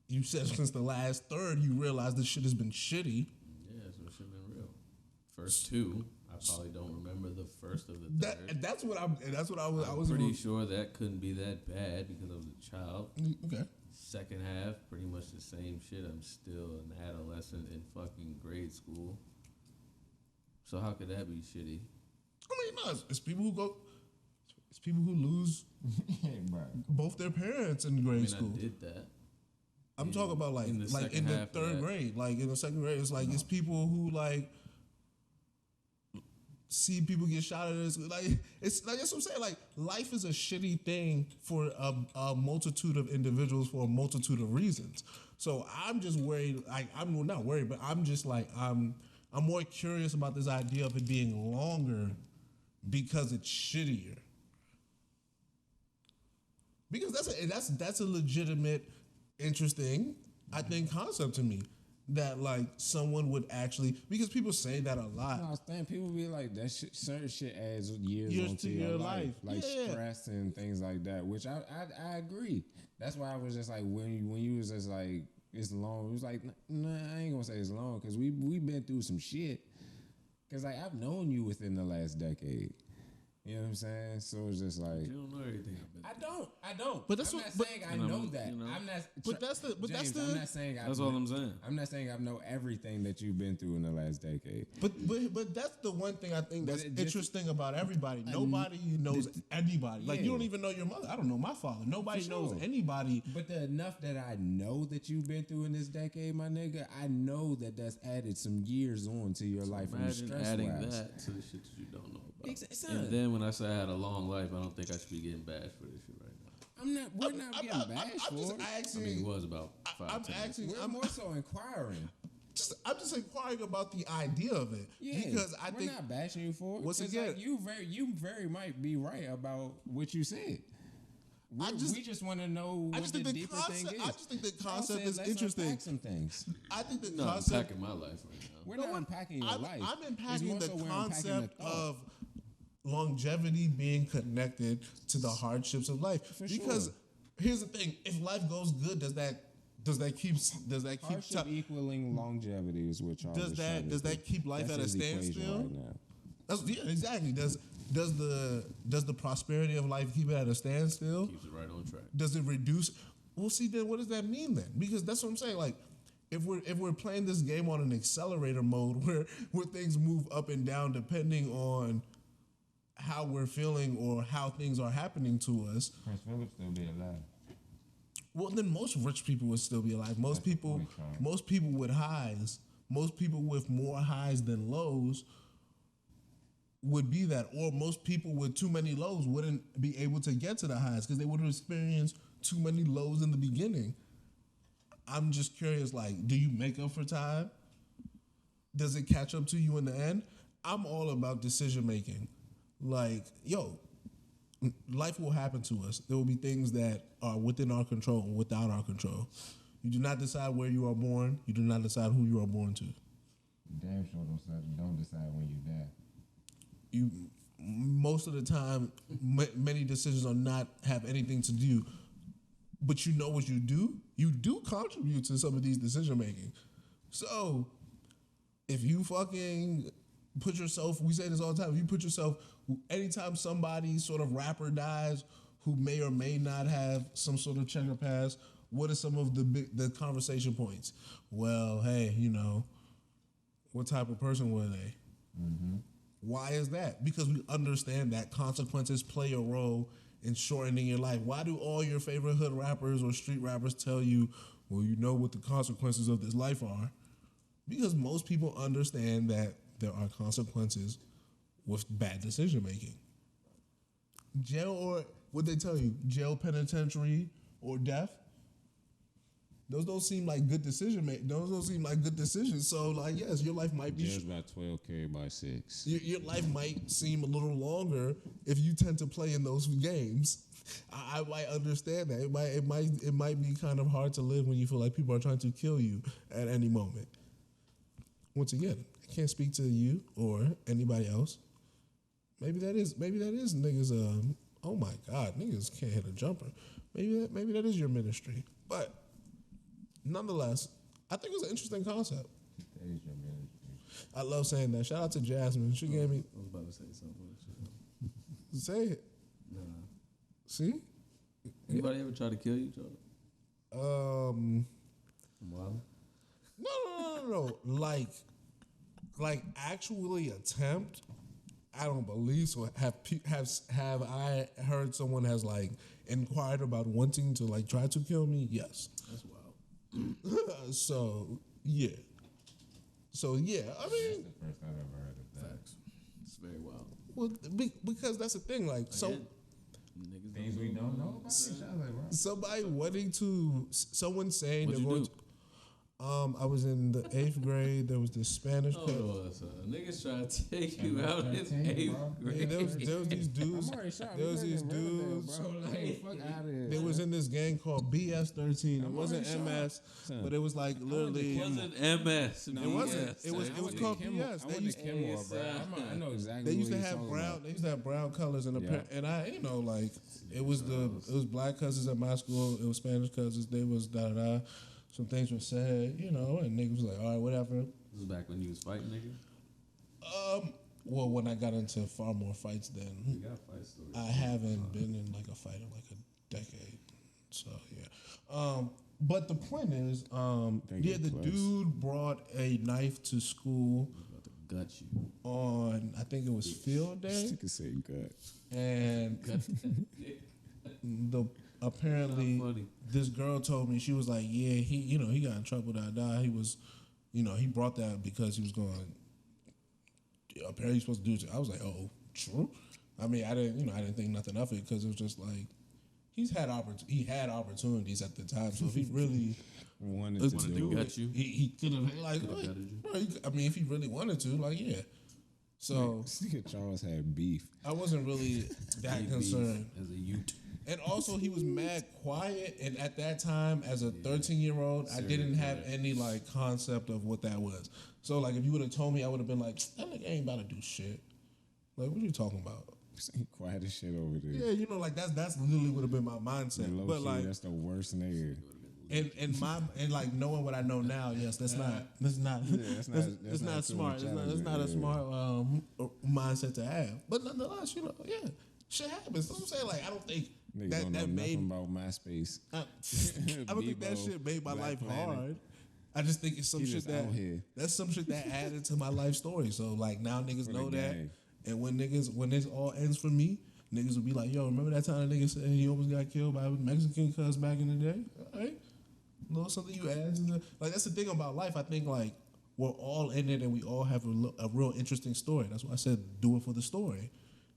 Speaker 2: You said since the last third, you realized this shit has been shitty.
Speaker 4: Yeah, so it should have been real. First two, I probably don't remember the first of the third.
Speaker 2: That's what I was
Speaker 4: pretty sure that couldn't be that bad because I was a child.
Speaker 2: Okay.
Speaker 4: Second half, pretty much the same shit. I'm still an adolescent in fucking grade school. So how could that be shitty?
Speaker 2: I mean, no, it's people who lose both their parents in grade school.
Speaker 4: I did that.
Speaker 2: I'm talking about like in the third grade. Like in the second grade, it's like it's people who like see people get shot at us. Like it's like that's what I'm saying. Like life is a shitty thing for a multitude of individuals for a multitude of reasons. So I'm just worried. Like I'm not worried, but I'm just like I'm more curious about this idea of it being longer because it's shittier. Because that's a legitimate, interesting, I think, concept to me. That like someone would actually, because people say that a lot.
Speaker 3: No, I understand. People be like that. Certain shit adds years onto your life, like stress and things like that. Which I agree. That's why I was just like when you was just like it's long. It was like nah, I ain't gonna say it's long because we been through some shit. Because like I've known you within the last decade. You know what I'm saying? So it's just like
Speaker 4: you don't know everything.
Speaker 3: I don't.
Speaker 2: But that's
Speaker 3: I'm
Speaker 2: what,
Speaker 3: not saying I know that.
Speaker 4: You know?
Speaker 3: I'm not.
Speaker 2: But that's the. But
Speaker 3: James,
Speaker 2: that's the.
Speaker 3: I'm not saying.
Speaker 4: That's all I'm saying.
Speaker 3: I'm not saying I know everything that you've been through in the last decade.
Speaker 2: But that's the one thing I think that's interesting about everybody. Nobody knows anybody. Like you don't even know your mother. I don't know my father. Nobody knows anybody.
Speaker 3: But the enough that I know that you've been through in this decade, my nigga, I know that's added some years on to your life.
Speaker 4: Imagine adding that to the shit that you don't know about. And then when I say I had a long life, I don't think I should be getting bashed for this shit right now.
Speaker 3: We're not getting bashed for it.
Speaker 4: I mean, it was about 5 minutes.
Speaker 3: We're more so inquiring.
Speaker 2: I'm just inquiring about the idea of it.
Speaker 3: Yeah,
Speaker 2: because
Speaker 3: we're not bashing you for it.
Speaker 2: Once again,
Speaker 3: like you very might be right about what you said. We just want to know what the deeper thing is.
Speaker 2: I just think the concept is interesting.
Speaker 3: Some things.
Speaker 2: I think the
Speaker 4: I'm
Speaker 2: concept.
Speaker 4: unpacking my life right now.
Speaker 3: We're not unpacking your life.
Speaker 2: I'm unpacking the concept of longevity being connected to the hardships of life. Because here's the thing: if life goes good, does that keep
Speaker 3: hardship equaling longevity is what y'all
Speaker 2: does that keep life at a standstill?
Speaker 3: Right now.
Speaker 2: That's exactly. Does the prosperity of life keep it at a standstill?
Speaker 4: Keeps it right on track.
Speaker 2: Does it reduce? Well, see, then what does that mean then? Because that's what I'm saying. Like, if we're playing this game on an accelerator mode where things move up and down depending on how we're feeling or how things are happening to us.
Speaker 3: Prince Philip still be alive.
Speaker 2: Well, then most rich people would still be alive. Most people with highs, most people with more highs than lows would be that. Or most people with too many lows wouldn't be able to get to the highs because they would have experienced too many lows in the beginning. I'm just curious, like, do you make up for time? Does it catch up to you in the end? I'm all about decision making. Like, yo, life will happen to us. There will be things that are within our control and without our control. You do not decide where you are born. You do not decide who you are born to.
Speaker 3: Damn sure don't decide when you die.
Speaker 2: You most of the time, many decisions are not have anything to do. But you know what you do? You do contribute to some of these decision making. So if you fucking put yourself, we say this all the time, if you put yourself, anytime somebody sort of rapper dies who may or may not have some sort of checker pass, what are some of the conversation points? Well, hey, what type of person were they? Mm-hmm. Why is that? Because we understand that consequences play a role in shortening your life. Why do all your favorite hood rappers or street rappers tell you, well, you know what the consequences of this life are? Because most people understand that there are consequences with bad decision making. Jail, or what they tell you, jail, penitentiary, or death. Those don't seem like good Those don't seem like good decisions. So, like, yes, your life might be.
Speaker 3: Jail's about 12, carried by 6.
Speaker 2: Your life might seem a little longer if you tend to play in those games. I might understand that. It might be kind of hard to live when you feel like people are trying to kill you at any moment. Once again, I can't speak to you or anybody else. Maybe that is niggas. Oh my God, niggas can't hit a jumper. Maybe that is your ministry. But nonetheless, I think it was an interesting concept.
Speaker 3: That is your ministry.
Speaker 2: I love saying that. Shout out to Jasmine. She gave me.
Speaker 4: I was about to say something.
Speaker 2: Say it.
Speaker 4: Nah.
Speaker 2: See?
Speaker 4: Anybody ever try to kill you, Charlie? Wow.
Speaker 2: No. Like actually attempt. I don't believe so. Have I heard someone has like inquired about wanting to like try to kill me? Yes.
Speaker 4: That's wild.
Speaker 2: So yeah. I mean,
Speaker 3: That's the first I've ever heard of that.
Speaker 4: Facts. It's very wild.
Speaker 2: well, because that's the thing. Like, so
Speaker 4: Again, niggas
Speaker 3: Things we don't know about each other, bro.
Speaker 2: somebody wanting to, someone saying
Speaker 4: What'd
Speaker 2: they're
Speaker 4: you
Speaker 2: going
Speaker 4: do?
Speaker 2: to. I was in the 8th grade. There was this Spanish
Speaker 4: Hold
Speaker 2: class.
Speaker 4: on, son. Niggas try to take you
Speaker 3: I'm
Speaker 4: out in
Speaker 3: 13, bro.
Speaker 4: 8th grade.
Speaker 2: Yeah, there was these dudes.
Speaker 3: I'm already shot.
Speaker 2: There was these dudes.
Speaker 3: Bro. Like, fuck out of here.
Speaker 2: They was in this gang called BS13. It wasn't
Speaker 3: already
Speaker 2: MS,
Speaker 3: Son.
Speaker 2: but it was like literally.
Speaker 4: It wasn't MS.
Speaker 3: No,
Speaker 2: It wasn't.
Speaker 4: BS,
Speaker 2: It was.
Speaker 4: son.
Speaker 2: It was called
Speaker 3: Kenmore.
Speaker 2: BS.
Speaker 3: I
Speaker 2: They
Speaker 3: went
Speaker 2: used
Speaker 3: to Kenmore, bro. I know exactly.
Speaker 2: They used
Speaker 3: what
Speaker 2: to
Speaker 3: you're
Speaker 2: have
Speaker 3: talking
Speaker 2: brown.
Speaker 3: about.
Speaker 2: They used to have brown colors and
Speaker 3: Yeah.
Speaker 2: and I, like it was black cousins at my school. It was Spanish cousins. They was da da da. Some things were said, and niggas was like, all right, whatever.
Speaker 4: This was back when you was fighting, nigga.
Speaker 2: Well, when I got into far more fights
Speaker 4: You
Speaker 2: then,
Speaker 4: got fight stories.
Speaker 2: I haven't been in like a fight in like a decade. So yeah. But the point is, the
Speaker 3: plus.
Speaker 2: dude brought a knife to school
Speaker 4: I'm about to gut you.
Speaker 2: on, I think it was field day,
Speaker 3: You can say gut.
Speaker 2: and
Speaker 4: Gut
Speaker 2: apparently
Speaker 4: Not funny.
Speaker 2: this girl told me, she was like, yeah, he got in trouble. He was, he brought that because he was going. Apparently, he's supposed to do it. I was like, oh, true. I mean, I didn't think nothing of it because it was just like he had opportunities at the time. So if he really
Speaker 3: Wanted to do
Speaker 4: gut
Speaker 3: it.
Speaker 4: you.
Speaker 2: he could have like,
Speaker 4: gutted you.
Speaker 2: bro, I mean, if he really wanted to, like, yeah. So
Speaker 3: This nigga Charles had beef.
Speaker 2: I wasn't really that concerned.
Speaker 4: As a Ute.
Speaker 2: And also, he was mad quiet. And at that time, as a 13-year-old, I didn't have any like concept of what that was. So like, if you would have told me, I would have been like, that nigga ain't about to do shit. Like, what are you talking about?
Speaker 3: He quiet as shit over there.
Speaker 2: Yeah, like that's literally would have been my mindset.
Speaker 3: And low
Speaker 2: But
Speaker 3: key,
Speaker 2: like,
Speaker 3: that's the worst nigga.
Speaker 2: and like knowing what I know now, yes, that's not
Speaker 3: that's not too
Speaker 2: smart. That's
Speaker 3: intelligent,
Speaker 2: not a
Speaker 3: yeah.
Speaker 2: smart mindset to have. But nonetheless, yeah, shit happens. That's what I'm saying. Like, I don't think
Speaker 3: Niggas
Speaker 2: that
Speaker 3: don't know
Speaker 2: made.
Speaker 3: nothing about MySpace.
Speaker 2: I don't think that
Speaker 3: Bebo,
Speaker 2: shit made my
Speaker 3: Black
Speaker 2: life
Speaker 3: Planet.
Speaker 2: hard. I just think it's some
Speaker 3: He
Speaker 2: shit
Speaker 3: just
Speaker 2: that
Speaker 3: out here.
Speaker 2: that's some shit that added to my life story. So like now niggas
Speaker 3: For
Speaker 2: know
Speaker 3: the
Speaker 2: that,
Speaker 3: gang.
Speaker 2: and when this all ends for me, niggas will be like, "Yo, remember that time a nigga said he almost got killed by a Mexican cuz back in the day?" All right, a little something you add to the like. That's the thing about life. I think like we're all in it, and we all have a real interesting story. That's why I said do it for the story,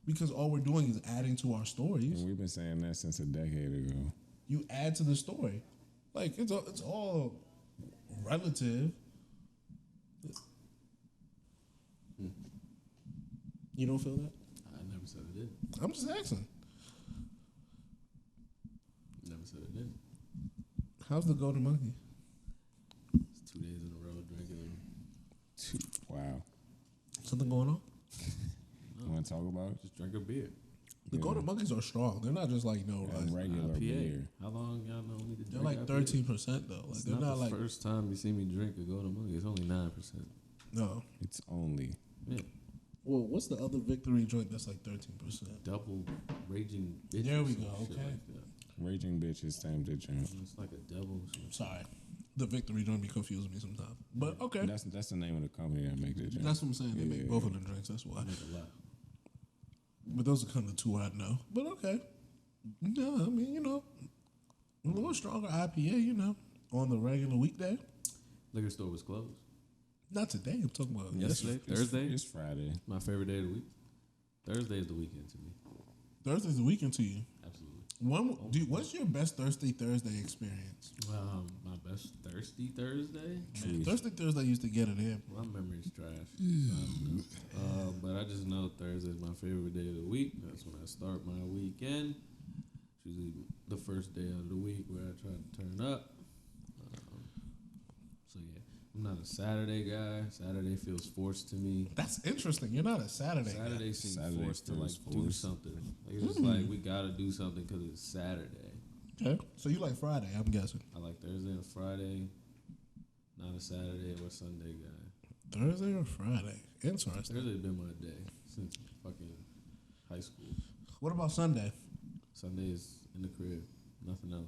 Speaker 2: because all we're doing is adding to our stories.
Speaker 3: And we've been saying that since a decade ago.
Speaker 2: You add to the story. Like it's all relative. You don't feel that?
Speaker 4: I never said it did.
Speaker 2: I'm just asking.
Speaker 4: Never said it did.
Speaker 2: How's the Golden Monkey?
Speaker 4: It's 2 days in a row drinking.
Speaker 3: Wow.
Speaker 2: Something going on?
Speaker 3: You want to talk about it?
Speaker 4: Just drink a beer.
Speaker 2: The Golden Monkeys are strong. They're not just like
Speaker 3: A
Speaker 2: like
Speaker 3: regular
Speaker 4: IPA.
Speaker 3: beer.
Speaker 4: How long y'all know me to drink?
Speaker 2: they're like
Speaker 4: IPA?
Speaker 2: 13% though. Like
Speaker 4: It's
Speaker 2: they're
Speaker 4: not
Speaker 2: not
Speaker 4: the
Speaker 2: like
Speaker 4: first time you see me drink a Golden Monkey. It's only 9%.
Speaker 2: no.
Speaker 3: It's only.
Speaker 4: Yeah.
Speaker 2: Well, what's the other victory drink that's like 13%?
Speaker 4: Double raging bitch.
Speaker 2: There
Speaker 4: or
Speaker 2: we
Speaker 4: some
Speaker 2: go,
Speaker 4: shit
Speaker 2: okay.
Speaker 4: Like that.
Speaker 3: Raging bitches time to drink.
Speaker 4: It's like a double.
Speaker 2: Sorry, the victory drink be confusing me sometimes. But okay,
Speaker 3: That's the name of the company that make that drink.
Speaker 2: that's what I'm saying. They make
Speaker 3: Yeah.
Speaker 2: both of the drinks. That's why.
Speaker 4: I make a lot.
Speaker 2: But those are kind of the two I know. But okay. No, I mean, a little stronger IPA, on the regular weekday.
Speaker 4: Liquor store was closed.
Speaker 2: Not today. I'm talking about
Speaker 4: Yesterday,
Speaker 3: It's-
Speaker 4: Thursday.
Speaker 3: It's Friday.
Speaker 4: My favorite day of the week. Thursday is the weekend to me.
Speaker 2: Thursday's the weekend to you.
Speaker 4: Absolutely.
Speaker 2: What's your best Thursday experience?
Speaker 4: My best thirsty Thursday.
Speaker 3: True.
Speaker 2: Thursday used to get it in.
Speaker 4: My memory's trash. But I just know Thursday's my favorite day of the week. That's when I start my weekend. It's usually the first day of the week where I try to turn up. So yeah, I'm not a Saturday guy. Saturday feels forced to me.
Speaker 2: That's interesting. You're not a Saturday.
Speaker 4: Saturday seems
Speaker 3: Saturday
Speaker 4: forced to like
Speaker 3: feels
Speaker 4: do
Speaker 3: forced.
Speaker 4: something. Like, it's just like we gotta do something because it's Saturday.
Speaker 2: Okay. So you like Friday? I'm guessing.
Speaker 4: I like Thursday and Friday. Not a Saturday or Sunday guy.
Speaker 2: Thursday or Friday? Interesting.
Speaker 4: Thursday's been my day since fucking high school.
Speaker 2: What about Sunday?
Speaker 4: Sunday is in the crib. Nothing else.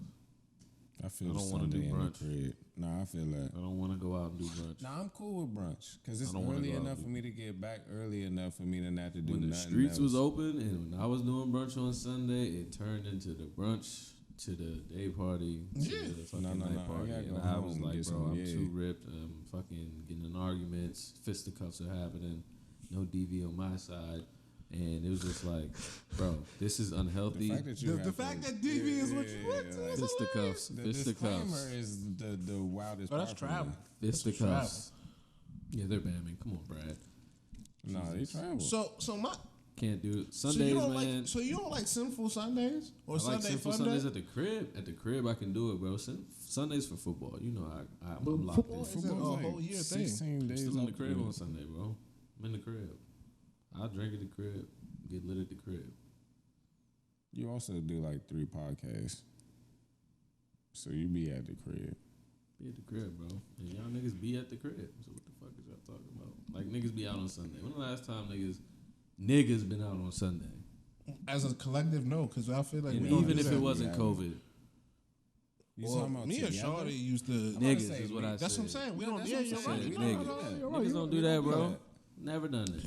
Speaker 3: I feel
Speaker 4: I don't wanna
Speaker 3: Sunday
Speaker 4: do
Speaker 3: in the
Speaker 4: brunch.
Speaker 3: crib. Nah, I feel that.
Speaker 4: I don't want to go out and do brunch.
Speaker 3: Nah, I'm cool with brunch because it's
Speaker 4: I don't wanna
Speaker 3: early
Speaker 4: go out
Speaker 3: enough
Speaker 4: and
Speaker 3: for me to get back early enough for me to not to do
Speaker 4: When the
Speaker 3: nothing
Speaker 4: streets
Speaker 3: else.
Speaker 4: was open and when I was doing brunch on Sunday, it turned into the brunch to the day party to
Speaker 2: Yeah.
Speaker 4: the fucking
Speaker 3: No,
Speaker 4: night
Speaker 3: I
Speaker 4: party.
Speaker 3: gotta
Speaker 4: And
Speaker 3: go
Speaker 4: I was
Speaker 3: home and
Speaker 4: like,
Speaker 3: get
Speaker 4: bro,
Speaker 3: some,
Speaker 4: I'm
Speaker 3: yeah.
Speaker 4: too ripped. I'm fucking getting in arguments. Fisticuffs are happening. No DV on my side. And it was just like, bro, this is unhealthy.
Speaker 3: The fact that, you
Speaker 2: The
Speaker 3: have
Speaker 2: fact
Speaker 3: to-
Speaker 2: that DV is what you want to.
Speaker 3: like,
Speaker 4: Fisticuffs.
Speaker 3: the
Speaker 4: Fisticuffs.
Speaker 3: disclaimer is the wildest
Speaker 2: But that's
Speaker 3: part for me.
Speaker 2: travel.
Speaker 4: Fisticuffs. Yeah, they're banning. Come on, Brad.
Speaker 3: No, they travel.
Speaker 2: So my
Speaker 4: Can't do it.
Speaker 2: so you
Speaker 4: Sundays,
Speaker 2: don't
Speaker 4: man.
Speaker 2: like so you don't like sinful Sundays or
Speaker 4: I like
Speaker 2: Sunday
Speaker 4: sinful
Speaker 2: fun
Speaker 4: Sundays
Speaker 2: day?
Speaker 4: at the crib. At the crib, I can do it, bro. Sundays for football. You know, I'm
Speaker 2: But
Speaker 4: locked
Speaker 2: football
Speaker 4: in.
Speaker 2: is a
Speaker 3: Football's
Speaker 2: whole year thing.
Speaker 3: 16
Speaker 4: I'm
Speaker 3: days
Speaker 4: still in the
Speaker 3: out
Speaker 4: crib
Speaker 3: the
Speaker 4: on Sunday, bro. I'm in the crib. I'll drink at the crib, get lit at the crib.
Speaker 3: You also do like 3 podcasts, so you be at the crib.
Speaker 4: Be at the crib, bro. And y'all niggas be at the crib. So what the fuck is y'all talking about? Like niggas be out on Sunday. When the last time niggas been out on Sunday?
Speaker 2: As a collective, no, because I feel like
Speaker 4: And
Speaker 2: we don't
Speaker 4: even
Speaker 2: do
Speaker 4: if
Speaker 2: that.
Speaker 4: it wasn't
Speaker 3: Yeah.
Speaker 4: COVID,
Speaker 3: You
Speaker 2: Well,
Speaker 3: talking about
Speaker 2: me and
Speaker 3: together?
Speaker 2: Shawty used to.
Speaker 3: about to
Speaker 4: niggas
Speaker 3: say,
Speaker 4: is what I said.
Speaker 2: That's what I'm saying. We
Speaker 3: Yeah,
Speaker 2: don't.
Speaker 3: that's
Speaker 2: Yeah,
Speaker 3: what I'm
Speaker 2: you're
Speaker 3: saying.
Speaker 2: right.
Speaker 3: We
Speaker 2: No,
Speaker 3: don't
Speaker 2: no,
Speaker 3: do
Speaker 2: no,
Speaker 3: that.
Speaker 2: you're right.
Speaker 4: Niggas
Speaker 2: You're
Speaker 4: don't
Speaker 2: right.
Speaker 4: do that,
Speaker 2: We
Speaker 4: bro.
Speaker 2: don't do
Speaker 4: Never done that.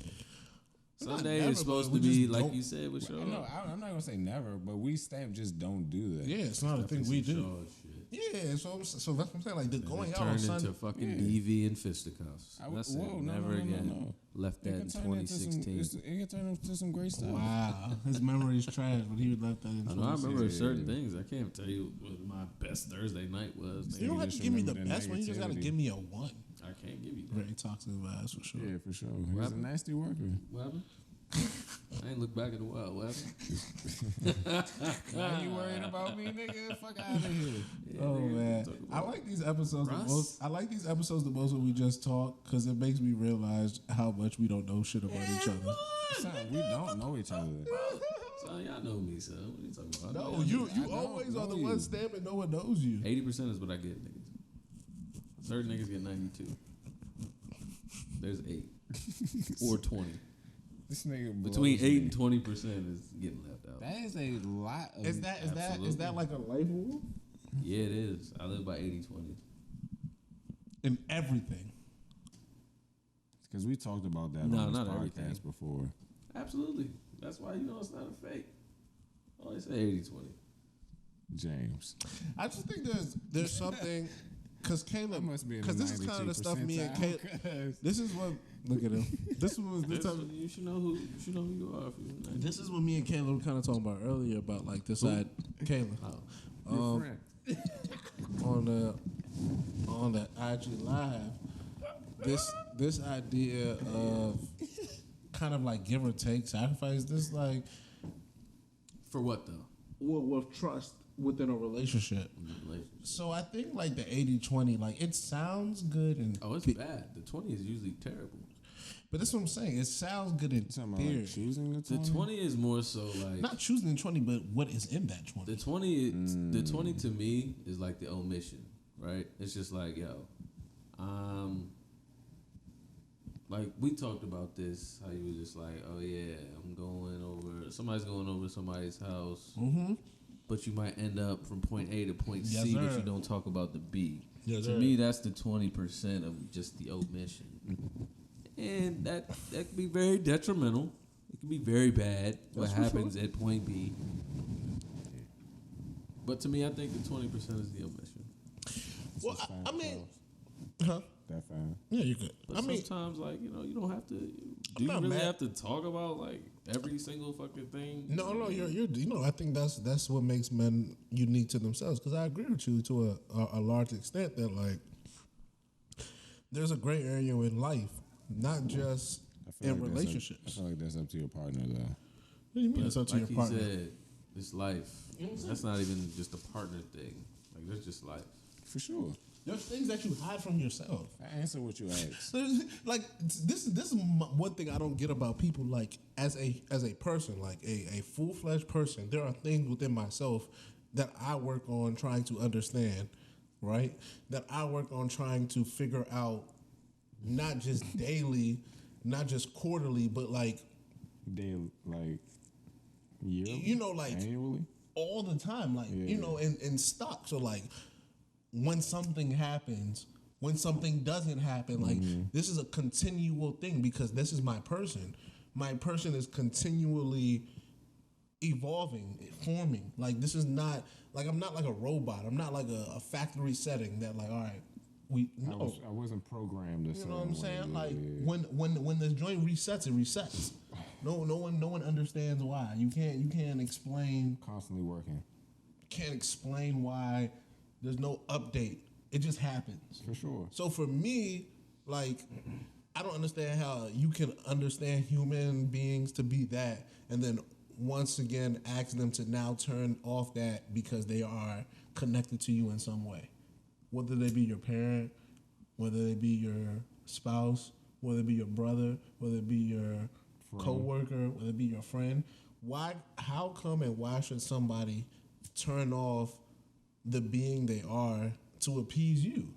Speaker 2: Not
Speaker 4: Sunday
Speaker 2: never,
Speaker 4: is supposed
Speaker 2: but
Speaker 4: to
Speaker 2: we
Speaker 4: be
Speaker 2: just
Speaker 4: like
Speaker 2: don't-
Speaker 4: you said with Shaw.
Speaker 3: No, I'm not gonna say never, but we just don't do that.
Speaker 2: Yeah, it's not a thing we do.
Speaker 4: Shit.
Speaker 2: Yeah, so that's what I'm saying. Like the
Speaker 4: And
Speaker 2: going
Speaker 4: it
Speaker 2: out on
Speaker 4: turned
Speaker 2: Sunday.
Speaker 4: into fucking
Speaker 3: Yeah.
Speaker 4: DV and fisticuffs.
Speaker 3: I-
Speaker 4: That's
Speaker 3: whoa,
Speaker 4: it.
Speaker 3: no,
Speaker 4: Never
Speaker 3: no, no,
Speaker 4: again.
Speaker 3: no.
Speaker 4: Left that in
Speaker 3: It can turn into some-
Speaker 4: 2016.
Speaker 3: It can turn into some great stuff.
Speaker 2: Wow, his memory's trash, but he left that in.
Speaker 4: I know. I remember
Speaker 2: 2016.
Speaker 4: certain things. I can't tell you what my best Thursday night was.
Speaker 2: You don't have
Speaker 3: just
Speaker 2: to give me the
Speaker 3: remember the
Speaker 2: best one. You just got to
Speaker 3: negativity.
Speaker 2: give me a one.
Speaker 4: I can't give you that.
Speaker 2: Very toxic vibes for sure.
Speaker 3: Yeah, for sure. He's a
Speaker 4: happened?
Speaker 3: nasty worker.
Speaker 4: What happened? I ain't look back in a while. What happened?
Speaker 3: Now you worried about me, nigga? Fuck out of here.
Speaker 4: Yeah,
Speaker 2: Oh
Speaker 4: nigga,
Speaker 2: man,
Speaker 4: talk
Speaker 2: I
Speaker 4: about-
Speaker 2: like these episodes the
Speaker 4: Russ?
Speaker 2: most. I like these episodes the most when we just talk because it makes me realize how much we don't know shit about each other.
Speaker 3: Son, we don't know each other.
Speaker 4: Son, y'all know me, son. What are you talking about?
Speaker 2: No, you
Speaker 3: I don't
Speaker 2: always are the
Speaker 3: know
Speaker 2: one
Speaker 3: you.
Speaker 2: stamping. No one knows you.
Speaker 4: 80% is what I get, niggas. Certain niggas get 92. There's 8 or 20.
Speaker 3: This nigga
Speaker 4: Between
Speaker 3: blows
Speaker 4: 8
Speaker 3: me.
Speaker 4: and 20% is getting left out.
Speaker 3: That is a lot of.
Speaker 2: Is that like a life rule
Speaker 4: Yeah, it is. I live by 80-20.
Speaker 2: in everything?
Speaker 3: Because we talked about that
Speaker 4: No,
Speaker 3: on this
Speaker 4: not
Speaker 3: podcast
Speaker 4: everything.
Speaker 3: before.
Speaker 4: Absolutely. That's why you know it's not a fake. I always say 80-20.
Speaker 3: James.
Speaker 2: I just think there's something because Caleb
Speaker 3: That must be in
Speaker 2: because
Speaker 3: the
Speaker 2: this is kind of the stuff me and
Speaker 3: 92%
Speaker 2: Caleb.
Speaker 3: Caleb.
Speaker 2: This is what look at him. This was this time.
Speaker 4: You should know who you are. If you're 90.
Speaker 2: This is what me and Caleb were kind of talking about earlier about like this side. Caleb.
Speaker 4: Oh.
Speaker 3: Your friend.
Speaker 2: on the IG live, this idea of kind of like give or take sacrifice. This like
Speaker 4: For what though?
Speaker 2: with trust within a relationship. So I think like the 80-20, like it sounds good and
Speaker 4: Oh, it's bad. The 20 is usually terrible.
Speaker 2: but that's what I'm saying. It sounds good in
Speaker 3: Talking about
Speaker 2: theory.
Speaker 3: like choosing the
Speaker 4: The
Speaker 3: 20?
Speaker 4: 20 is more so like
Speaker 2: Not choosing the 20, but what is in that 20.
Speaker 4: the 20. The 20 to me is like the omission, right? It's just like like we talked about this. How you were just like, oh yeah, somebody's going over somebody's house, but you might end up from point A to point
Speaker 2: Yes,
Speaker 4: C, but
Speaker 2: sir.
Speaker 4: you don't talk about the B.
Speaker 2: Yes,
Speaker 4: to
Speaker 2: sir.
Speaker 4: me, that's the 20% of just the omission. And that could be very detrimental. It could be very bad what
Speaker 2: That's for
Speaker 4: happens at point B. But to me, I think the 20% is the omission.
Speaker 2: Well,
Speaker 3: That's
Speaker 2: I
Speaker 3: fine,
Speaker 2: mean,
Speaker 3: Charles. That fine.
Speaker 2: yeah, you could.
Speaker 4: But
Speaker 2: I mean,
Speaker 4: sometimes, like, you don't have to. Do you
Speaker 2: not
Speaker 4: really
Speaker 2: mad.
Speaker 4: have to talk about like every single fucking thing?
Speaker 2: no, you're. I think that's what makes men unique to themselves. Because I agree with you to a large extent that like there's a gray area in life, not just
Speaker 3: I feel
Speaker 2: in
Speaker 3: like
Speaker 2: relationships.
Speaker 3: I feel like that's up to your partner though.
Speaker 2: What do you mean it's up to
Speaker 4: like
Speaker 2: your
Speaker 4: he
Speaker 2: partner?
Speaker 4: said, It's life. That's not even just a partner thing. Like that's just life.
Speaker 3: For sure.
Speaker 2: There's things that you hide from yourself.
Speaker 3: I answer what you asked.
Speaker 2: Like this is one thing I don't get about people. Like as a person, like a full-fledged person, there are things within myself that I work on trying to understand, right? That I work on trying to figure out, not just daily, not just quarterly, but like
Speaker 3: Daily, like yearly,
Speaker 2: you know, like
Speaker 3: annually,
Speaker 2: all the time, like
Speaker 3: Yeah.
Speaker 2: you know, in stock. So like when something happens, when something doesn't happen, like this is a continual thing because this is my person. My person is continually evolving, forming. Like this is not like I'm not like a robot. I'm not like a factory setting that like all right, we no.
Speaker 3: I wasn't programmed.
Speaker 2: You know what I'm saying? Like when the joint resets, it resets. No one understands why. You can't explain.
Speaker 3: Constantly working.
Speaker 2: Can't explain why there's no update. It just happens.
Speaker 3: For sure.
Speaker 2: So for me, like, I don't understand how you can understand human beings to be that, and then once again ask them to now turn off that because they are connected to you in some way, whether they be your parent, whether they be your spouse, whether it be your brother, whether it be your coworker, whether it be your friend. Why? How come and why should somebody turn off the being they are to appease you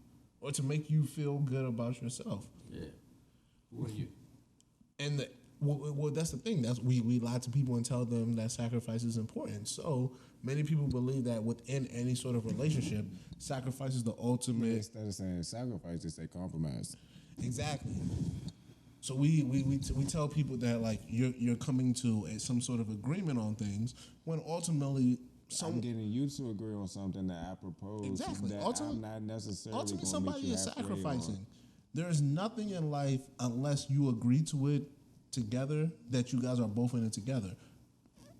Speaker 2: or to make you feel good about yourself?
Speaker 4: Yeah. Who are you?
Speaker 2: And well, that's the thing. That's we lie to people and tell them that sacrifice is important. So many people believe that within any sort of relationship, sacrifice is the ultimate.
Speaker 3: Instead of saying sacrifice, they say compromise.
Speaker 2: Exactly. So we tell people that like you're coming to some sort of agreement on things when ultimately
Speaker 3: I'm getting you to agree on something that I propose.
Speaker 2: Exactly.
Speaker 3: That I'm not necessarily.
Speaker 2: Ultimately,
Speaker 3: gonna
Speaker 2: somebody
Speaker 3: meet you
Speaker 2: is
Speaker 3: halfway
Speaker 2: sacrificing.
Speaker 3: on.
Speaker 2: There's nothing in life unless you agree to it together that you guys are both in it together.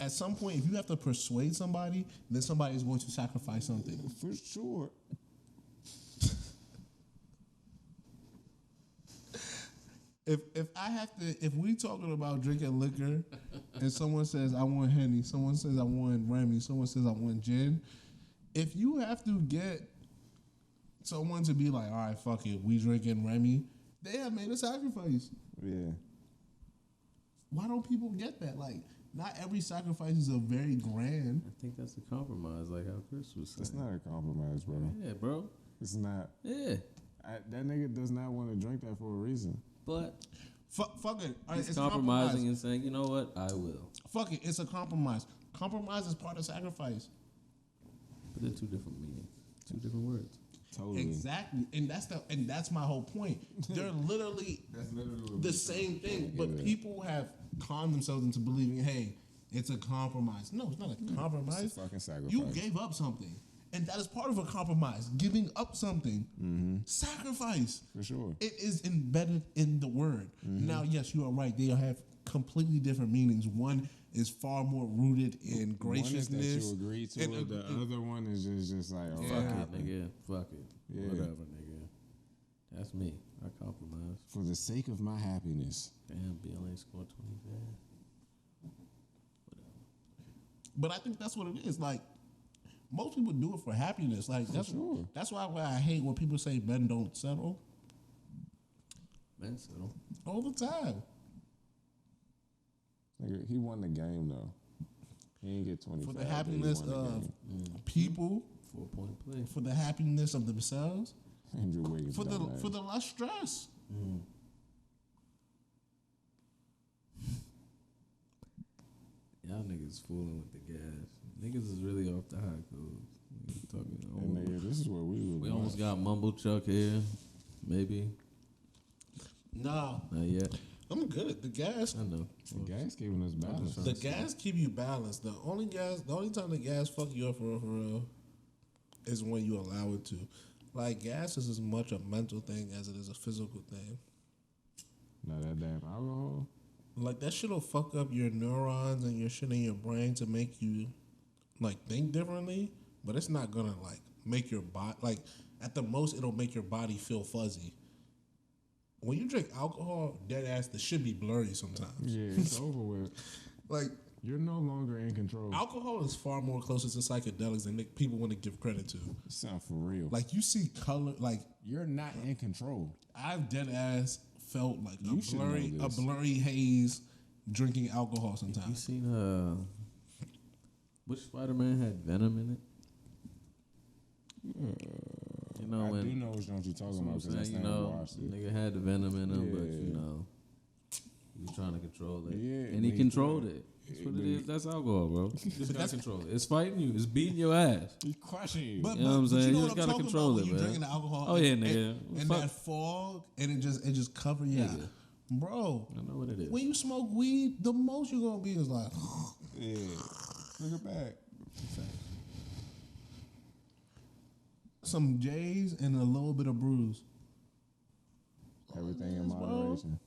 Speaker 2: At some point, if you have to persuade somebody, then somebody is going to sacrifice something.
Speaker 3: For sure.
Speaker 2: If we talking about drinking liquor, and someone says I want Henny, someone says I want Remy, someone says I want gin, if you have to get someone to be like, all right, fuck it, we drinking Remy, they have made a sacrifice.
Speaker 3: Yeah.
Speaker 2: Why don't people get that? Like, not every sacrifice is a very grand.
Speaker 4: I think that's a compromise, like how Chris was saying.
Speaker 3: That's not a compromise, bro.
Speaker 4: Yeah, bro.
Speaker 3: It's not.
Speaker 4: Yeah.
Speaker 3: That nigga does not want to drink that for a reason.
Speaker 4: But
Speaker 2: Fuck it. All right,
Speaker 4: he's
Speaker 2: it's
Speaker 4: compromising and saying, you know what, I will.
Speaker 2: Fuck it. It's a compromise. Compromise is part of sacrifice.
Speaker 4: But they're two different meanings, two different words.
Speaker 3: Totally.
Speaker 2: Exactly, and that's my whole point. They're literally the same thing, but people have conned themselves into believing, hey, it's a compromise. No, it's not a compromise.
Speaker 3: It's a fucking sacrifice.
Speaker 2: You gave up something, and that is part of a compromise. Giving up something, sacrifice.
Speaker 3: For sure.
Speaker 2: It is embedded in the word. Now, yes, you are right. They have completely different meanings. One is far more rooted in graciousness.
Speaker 3: One is that you agree to
Speaker 2: and,
Speaker 3: it. The other one is just like, oh,
Speaker 4: Fuck it, nigga. Fuck it.
Speaker 3: Yeah.
Speaker 4: Whatever, nigga. That's me. I compromise.
Speaker 3: for the sake of my happiness.
Speaker 4: Damn, Bill ain't scored 20 bad.
Speaker 2: But I think that's what it is. Like, most people do it for happiness. Like, that's
Speaker 3: sure.
Speaker 2: that's why I hate when people say men don't settle
Speaker 4: Men settle.
Speaker 2: all the time.
Speaker 3: Nigga, he won the game though. He didn't get 25.
Speaker 2: For the
Speaker 3: but he
Speaker 2: happiness
Speaker 3: won the
Speaker 2: of
Speaker 3: game.
Speaker 2: people,
Speaker 4: 4-point play.
Speaker 2: for the happiness of themselves,
Speaker 3: Andrew Wiggins.
Speaker 2: for the
Speaker 3: dumbass.
Speaker 2: for the less stress.
Speaker 4: Y'all niggas fooling with the gas. Niggas is really off the high code. Niggas talking.
Speaker 3: Hey, nigga, this is where we were.
Speaker 4: We almost got Mumble Chuck here. Maybe.
Speaker 2: Nah,
Speaker 4: Not yet.
Speaker 2: I'm good. The gas,
Speaker 4: I know.
Speaker 3: The gas giving us balance.
Speaker 2: the gas keep you balanced. The only time the gas fuck you up for real, is when you allow it to. Like, gas is as much a mental thing as it is a physical thing.
Speaker 3: Now that damn alcohol.
Speaker 2: Like, that shit'll fuck up your neurons and your shit in your brain to make you, like, think differently. But it's not gonna, like, make your body, like, at the most, it'll make your body feel fuzzy. When you drink alcohol, dead ass, the shit be blurry sometimes.
Speaker 3: Yeah, it's over with.
Speaker 2: Like,
Speaker 3: You're no longer in control.
Speaker 2: Alcohol is far more closer to psychedelics than people want to give credit to.
Speaker 3: It sound for real.
Speaker 2: Like you see color, like
Speaker 3: You're not in control.
Speaker 2: I've dead ass felt like
Speaker 3: You should know
Speaker 2: a
Speaker 3: this.
Speaker 2: blurry haze drinking alcohol
Speaker 4: You
Speaker 2: sometimes.
Speaker 4: seen which Spider-Man had Venom in it? You know
Speaker 3: I
Speaker 4: when
Speaker 3: do know which one you're talking about because
Speaker 4: saying,
Speaker 3: I
Speaker 4: you know,
Speaker 3: watched it.
Speaker 4: nigga had the venom in him, but
Speaker 3: Yeah.
Speaker 4: you know, he was trying to control it,
Speaker 3: Yeah,
Speaker 4: and he
Speaker 3: but
Speaker 4: controlled
Speaker 3: couldn't.
Speaker 4: it. That's what
Speaker 3: But
Speaker 4: it
Speaker 3: he-
Speaker 4: is. That's alcohol, bro. You just gotta control it. It's fighting you. It's beating your ass.
Speaker 3: He's crushing you.
Speaker 2: But,
Speaker 4: You know what I'm saying?
Speaker 2: you know
Speaker 4: You
Speaker 2: what
Speaker 4: just
Speaker 2: I'm
Speaker 4: gotta
Speaker 2: talking
Speaker 4: control
Speaker 2: about
Speaker 4: it,
Speaker 2: when you
Speaker 4: man.
Speaker 2: drinking the alcohol.
Speaker 4: Oh, yeah, nigga.
Speaker 2: And
Speaker 4: Fuck.
Speaker 2: that fog, and it just cover you.
Speaker 4: Nigga.
Speaker 2: Bro,
Speaker 4: I know what it is.
Speaker 2: when you smoke weed, the most you're gonna be is like,
Speaker 3: Yeah. Look it back.
Speaker 2: some J's and a little bit of brews.
Speaker 3: Everything in
Speaker 2: Yes, bro.
Speaker 3: moderation.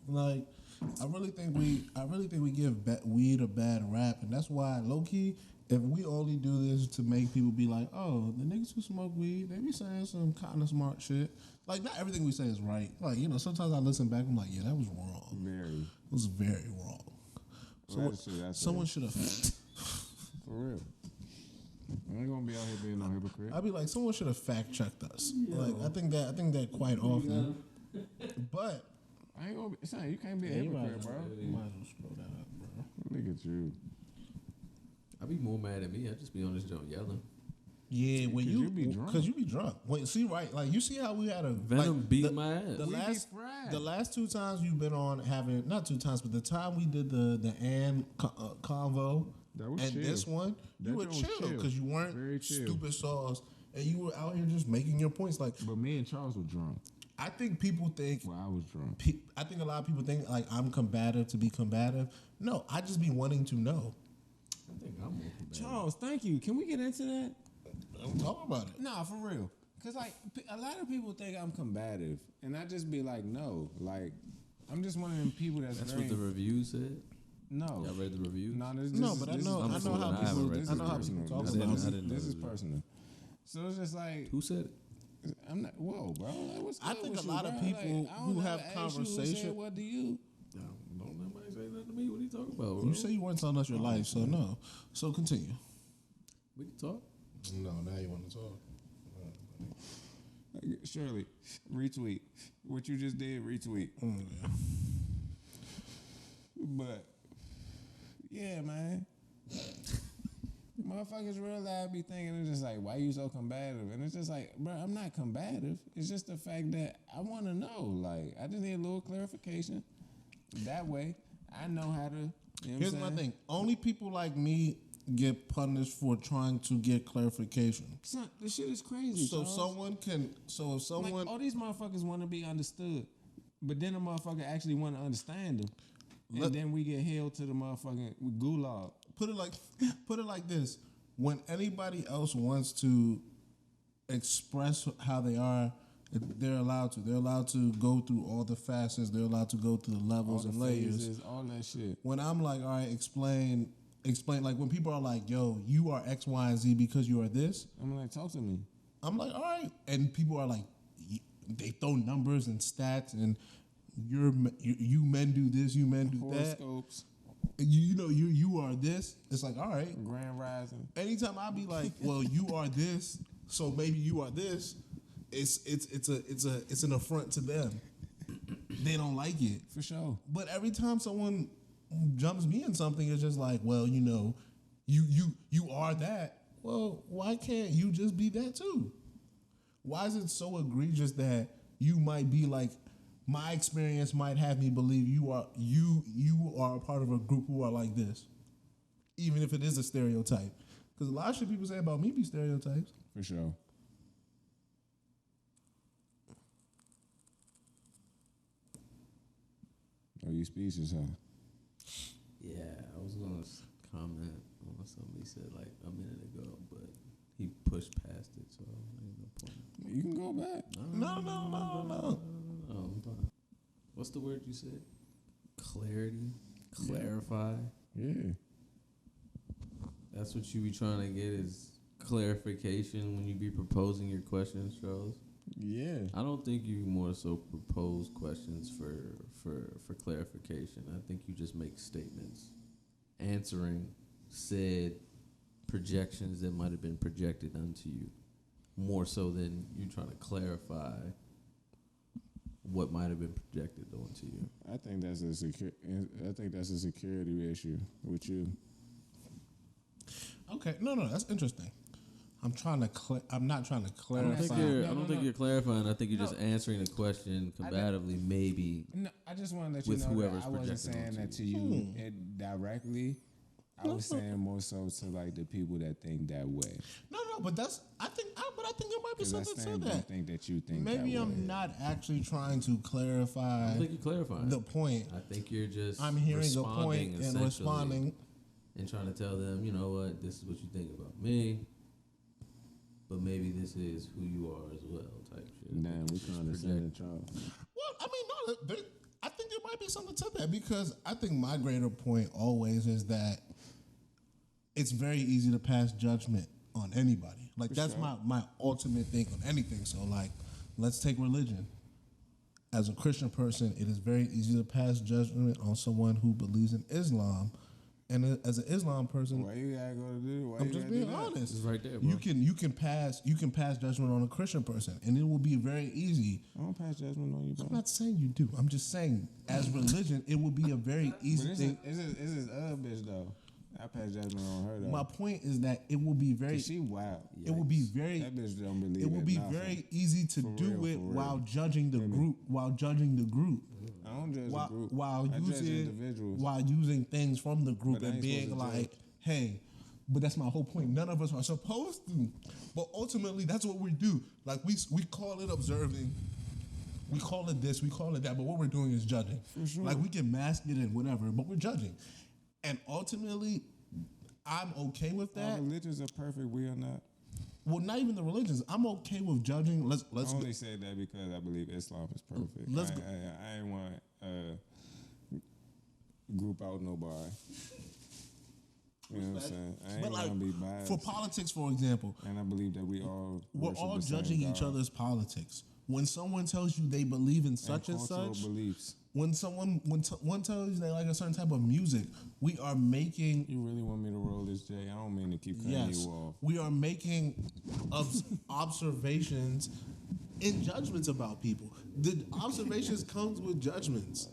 Speaker 2: Like, I really think we give weed a bad rap, and that's why low key, if we only do this to make people be like, oh, the niggas who smoke weed, they be saying some kind of smart shit. Like, not everything we say is right. Like, you know, sometimes I listen back, I'm like, yeah, that was wrong.
Speaker 3: Very.
Speaker 2: It was very wrong.
Speaker 3: Well, that's
Speaker 2: Someone should have.
Speaker 3: For real. I ain't gonna be out here being no hypocrite.
Speaker 2: I'd be like, someone should have fact checked us. Like, I think that quite often. But
Speaker 3: I ain't gonna be. Son, you can't be a
Speaker 2: you might
Speaker 3: hypocrite,
Speaker 2: as
Speaker 3: bro.
Speaker 2: well- you might as well scroll that up, bro.
Speaker 3: Look at you.
Speaker 4: I be more mad at me. I just be on this joint yelling.
Speaker 2: Yeah, when
Speaker 3: 'Cause you be drunk.
Speaker 2: Because you be drunk. Wait, see, right? Like, you see how we had a
Speaker 4: Venom
Speaker 2: like,
Speaker 4: beat
Speaker 2: the-
Speaker 4: my ass.
Speaker 2: The
Speaker 3: We be
Speaker 2: last,
Speaker 3: fried.
Speaker 2: the last two times you've been on having, not two times, but the time we did the convo
Speaker 3: That was
Speaker 2: and
Speaker 3: chill.
Speaker 2: this one,
Speaker 3: That
Speaker 2: you were
Speaker 3: joint was
Speaker 2: chill
Speaker 3: chill.
Speaker 2: because you weren't
Speaker 3: Very chill.
Speaker 2: stupid sauce and you were out here just making your points. Like,
Speaker 3: But me and Charles were drunk.
Speaker 2: I think people think,
Speaker 3: Well, I was drunk.
Speaker 2: I think a lot of people think like I'm combative to be combative. No, I just be wanting to know.
Speaker 4: I think I'm more combative.
Speaker 3: Charles, thank you. Can we get into that?
Speaker 2: I'm talking about it.
Speaker 3: Nah, for real. Cause like a lot of people think I'm combative, and I just be like, no, like I'm just one of them people that's
Speaker 4: That's
Speaker 3: very
Speaker 4: what the review said.
Speaker 3: no.
Speaker 4: Y'all read the review?
Speaker 3: No, this,
Speaker 2: No,
Speaker 3: this
Speaker 2: but
Speaker 3: is,
Speaker 2: I
Speaker 3: this
Speaker 2: know-
Speaker 3: is
Speaker 2: I know
Speaker 3: personal.
Speaker 2: how
Speaker 3: This
Speaker 2: people-
Speaker 3: is
Speaker 2: I know how
Speaker 3: personal.
Speaker 2: people talk
Speaker 3: This
Speaker 2: about
Speaker 3: is-
Speaker 2: it.
Speaker 4: I didn't know
Speaker 3: This is
Speaker 4: the review.
Speaker 3: personal. So it's just like
Speaker 4: Who said it?
Speaker 3: I'm not. Whoa, bro. Like, what's
Speaker 2: I
Speaker 3: good
Speaker 2: think
Speaker 3: with
Speaker 2: a
Speaker 3: you,
Speaker 2: lot of
Speaker 3: bro?
Speaker 2: people
Speaker 3: Like, I don't
Speaker 2: who
Speaker 3: never
Speaker 2: have
Speaker 3: ask you who said
Speaker 2: conversation-
Speaker 3: what do you?
Speaker 4: No, don't nobody say nothing to me. What are you talking about, bro?
Speaker 2: You say you weren't telling us your life, so no. So continue.
Speaker 4: We can talk.
Speaker 2: No, now you want to talk.
Speaker 3: Shirley, retweet what you just did. Retweet. But yeah, man. Motherfuckers real life be thinking it's just like, why you so combative? And it's just like, bro, I'm not combative. It's just the fact that I want to know. Like, I just need a little clarification. That way, I know how to. You know
Speaker 2: Here's
Speaker 3: what
Speaker 2: my
Speaker 3: I'm saying?
Speaker 2: thing. Only people like me get punished for trying to get clarification.
Speaker 3: Son, this shit is crazy.
Speaker 2: So
Speaker 3: Charles.
Speaker 2: if someone
Speaker 3: Like, all these motherfuckers want to be understood, but then the motherfucker actually want to understand them, and then we get held to the motherfucking gulag.
Speaker 2: put it like this. When anybody else wants to express how they are, they're allowed to. They're allowed to go through all the facets. They're allowed to go through the levels
Speaker 3: All
Speaker 2: and
Speaker 3: the
Speaker 2: layers.
Speaker 3: phases, all that shit.
Speaker 2: When I'm like, all right, explain. Like when people are like, yo, you are X, Y, and Z because you are this.
Speaker 3: I'm like, talk to me.
Speaker 2: I'm like, all right, and people are like, they throw numbers and stats, and you men do this, you men do that.
Speaker 3: Horoscopes,
Speaker 2: You are this. It's like, all right.
Speaker 3: Grand Rising.
Speaker 2: Anytime I be like, well, you are this, so maybe you are this. It's an affront to them. They don't like it.
Speaker 3: For sure.
Speaker 2: But every time someone jumps me in something, it's just like, well, you are that. Well, why can't you just be that too? Why is it so egregious that you might be like, my experience might have me believe you are a part of a group who are like this, even if it is a stereotype? Because a lot of shit people say about me be stereotypes.
Speaker 3: For sure. Oh, you speechless, huh?
Speaker 4: Yeah, I was gonna comment on something he said like a minute ago, but he pushed past it, so ain't no point.
Speaker 3: You can go back.
Speaker 2: No.
Speaker 4: No, I'm fine. What's the word you said? Clarity, clarify.
Speaker 3: Yeah.
Speaker 4: That's what you be trying to get is clarification when you be proposing your questions, Charles.
Speaker 3: Yeah.
Speaker 4: I don't think you more so propose questions for clarification. I think you just make statements. answering said projections that might have been projected onto you, more so than you trying to clarify what might have been projected onto you.
Speaker 3: I think that's a security issue with you.
Speaker 2: Okay, no, that's interesting. I'm not trying to clarify.
Speaker 4: I don't think you're clarifying. I think you're just answering the question combatively, maybe.
Speaker 3: No, I just want to let you
Speaker 4: With
Speaker 3: know
Speaker 4: whoever's
Speaker 3: that I wasn't
Speaker 4: projecting
Speaker 3: saying
Speaker 4: onto
Speaker 3: that to you directly. I was saying more so to like the people that think that way.
Speaker 2: No, but I think there might be something to
Speaker 3: I
Speaker 2: that.
Speaker 3: think that you think
Speaker 2: Maybe
Speaker 3: that
Speaker 2: I'm
Speaker 3: way.
Speaker 2: not actually trying to clarify.
Speaker 4: I don't think you're clarifying
Speaker 2: the point.
Speaker 4: I think you're just.
Speaker 2: I'm hearing a
Speaker 4: responding
Speaker 2: point and responding.
Speaker 4: and trying to tell them, you know what, this is what you think about me, but maybe this is who you are as well, type shit.
Speaker 3: Damn, we condescending, Charles.
Speaker 2: Well, I mean, no, I think there might be something to that because I think my greater point always is that it's very easy to pass judgment on anybody. Like, that's my ultimate thing on anything. So, like, let's take religion. As a Christian person, it is very easy to pass judgment on someone who believes in Islam. And as an Islam person,
Speaker 3: Why you gotta go to do? Why
Speaker 2: I'm
Speaker 3: you
Speaker 2: just
Speaker 3: gotta
Speaker 2: being
Speaker 3: do that?
Speaker 2: honest.
Speaker 4: It's right there, bro.
Speaker 2: You can pass judgment on a Christian person, and it will be very easy.
Speaker 3: I don't pass judgment on you, bro.
Speaker 2: I'm not saying you do. I'm just saying, as religion, it will be a very easy
Speaker 3: But
Speaker 2: thing.
Speaker 3: it's this other bitch though. I pass judgment on her though.
Speaker 2: My point is that it will be very.
Speaker 3: She wild.
Speaker 2: It will be very.
Speaker 3: That bitch don't believe
Speaker 2: It will be
Speaker 3: nothing.
Speaker 2: very easy to do
Speaker 3: real,
Speaker 2: it
Speaker 3: for
Speaker 2: while
Speaker 3: real.
Speaker 2: judging the group. While judging the group.
Speaker 3: I don't judge
Speaker 2: While,
Speaker 3: the group.
Speaker 2: while
Speaker 3: I judge
Speaker 2: using
Speaker 3: individuals.
Speaker 2: while using things from the group
Speaker 3: But I
Speaker 2: and
Speaker 3: ain't
Speaker 2: being
Speaker 3: supposed to
Speaker 2: like,
Speaker 3: judge.
Speaker 2: hey. But that's my whole point. None of us are supposed to. But ultimately, that's what we do. Like we call it observing. We call it this. We call it that. But what we're doing is judging.
Speaker 3: sure.
Speaker 2: Like we can mask it and whatever, but we're judging. And ultimately, I'm okay with
Speaker 3: All
Speaker 2: that.
Speaker 3: religions are perfect. We are not.
Speaker 2: Well, not even the religions. I'm okay with judging. Let's
Speaker 3: I
Speaker 2: go.
Speaker 3: only said that because I believe Islam is perfect.
Speaker 2: Let's
Speaker 3: I,
Speaker 2: go-
Speaker 3: I ain't want group out nobody. You know what I'm saying? I ain't
Speaker 2: But like
Speaker 3: gonna be biased.
Speaker 2: for politics, for example,
Speaker 3: And I believe that we're
Speaker 2: we're all
Speaker 3: the same
Speaker 2: judging each
Speaker 3: God.
Speaker 2: other's politics. When someone tells you they believe in such and
Speaker 3: cultural
Speaker 2: such,
Speaker 3: beliefs.
Speaker 2: when one tells you they like a certain type of music, we are making
Speaker 3: You really want me to roll this, Jay? I don't mean to keep cutting
Speaker 2: yes,
Speaker 3: you off.
Speaker 2: we are making observations and judgments about people. The observations comes with judgments.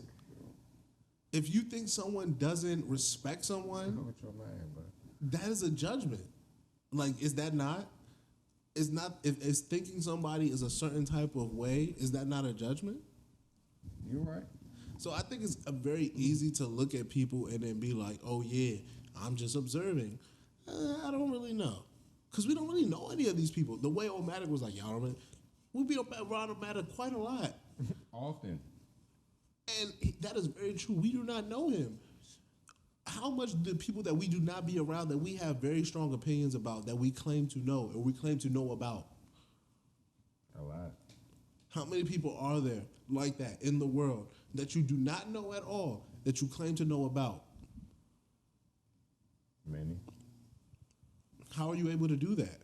Speaker 2: If you think someone doesn't respect someone,
Speaker 3: With your man, bro.
Speaker 2: that is a judgment. Like, is that not? Is not if is thinking somebody is a certain type of way, is that not a judgment?
Speaker 3: You're right.
Speaker 2: So I think it's very easy to look at people and then be like, oh yeah, I'm just observing. I don't really know. Because we don't really know any of these people. The way Omatic was like, y'all don't really, we be around Omatic quite a lot.
Speaker 3: Often.
Speaker 2: And that is very true. We do not know him. How much do people that we do not be around that we have very strong opinions about that we claim to know or we claim to know about?
Speaker 3: A lot.
Speaker 2: How many people are there like that in the world that you do not know at all that you claim to know about?
Speaker 3: Many.
Speaker 2: How are you able to do that?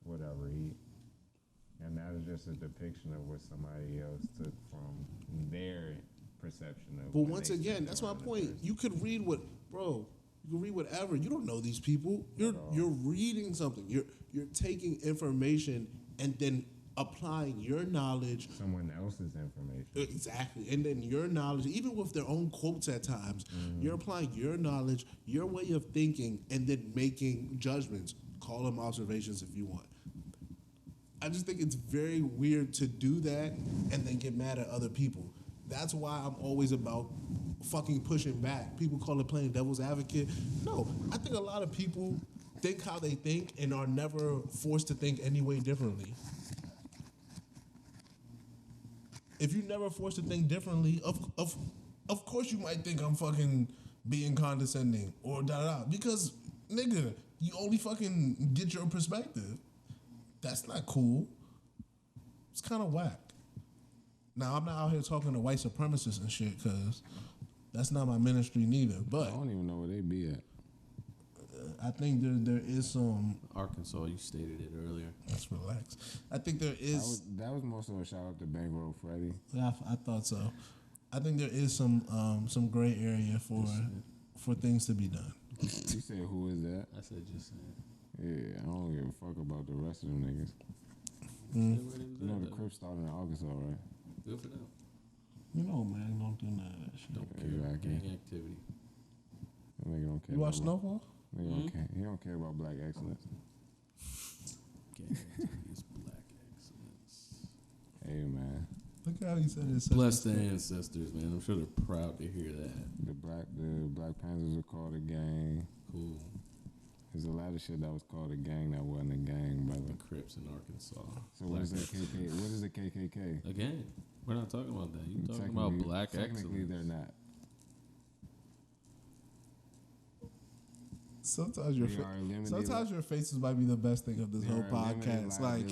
Speaker 3: What I read. And that is just a depiction of what somebody else took from their perception of.
Speaker 2: But
Speaker 3: when
Speaker 2: once
Speaker 3: they
Speaker 2: again,
Speaker 3: stepped
Speaker 2: that's my
Speaker 3: around the
Speaker 2: point.
Speaker 3: person.
Speaker 2: You could read you can read whatever. You don't know these people. You're reading something. You're taking information and then applying your knowledge.
Speaker 3: Someone else's information.
Speaker 2: Exactly. And then your knowledge, even with their own quotes at times, you're applying your knowledge, your way of thinking, and then making judgments. Call them observations if you want. I just think it's very weird to do that and then get mad at other people. That's why I'm always about fucking pushing back. People call it playing devil's advocate. No, I think a lot of people think how they think and are never forced to think any way differently. If you're never forced to think differently, of course you might think I'm fucking being condescending or da-da-da. Because, nigga, you only fucking get your perspective. That's not cool. It's kind of whack. Now, I'm not out here talking to white supremacists and shit, because that's not my ministry neither.
Speaker 3: I
Speaker 2: But
Speaker 3: don't even know where they be at.
Speaker 2: I think there is some...
Speaker 4: Arkansas, you stated it earlier.
Speaker 2: Let's relax. I think there is...
Speaker 3: That was most of a shout out to Bankroll Freddy.
Speaker 2: Yeah, I thought so. I think there is some gray area for things to be done.
Speaker 3: You said who is that?
Speaker 4: I said just saying.
Speaker 3: Yeah, I don't give a fuck about the rest of them niggas. You know the Crips started in August, all right?
Speaker 4: Good for them.
Speaker 2: You know, man, don't do none of that shit.
Speaker 4: Don't care.
Speaker 3: Exactly.
Speaker 4: Gang activity.
Speaker 3: That nigga don't care.
Speaker 2: You watch
Speaker 3: about
Speaker 2: Snowfall?
Speaker 3: Nigga don't care. He don't care about black excellence.
Speaker 4: Gang activity is black excellence.
Speaker 3: Hey man,
Speaker 2: Look how he said it.
Speaker 4: Bless the ancestors, man. I'm sure they're proud to hear that.
Speaker 3: the Black Panthers are called a gang.
Speaker 4: Cool.
Speaker 3: There's a lot of shit that was called a gang that wasn't a gang, brother.
Speaker 4: The Crips in Arkansas.
Speaker 3: So what is that KK? What is the KKK?
Speaker 4: Again, we're not talking about that. You talking about black
Speaker 3: Technically,
Speaker 4: excellence.
Speaker 3: they're not.
Speaker 2: Sometimes
Speaker 3: They
Speaker 2: your faces might be the best thing of this whole podcast. Like,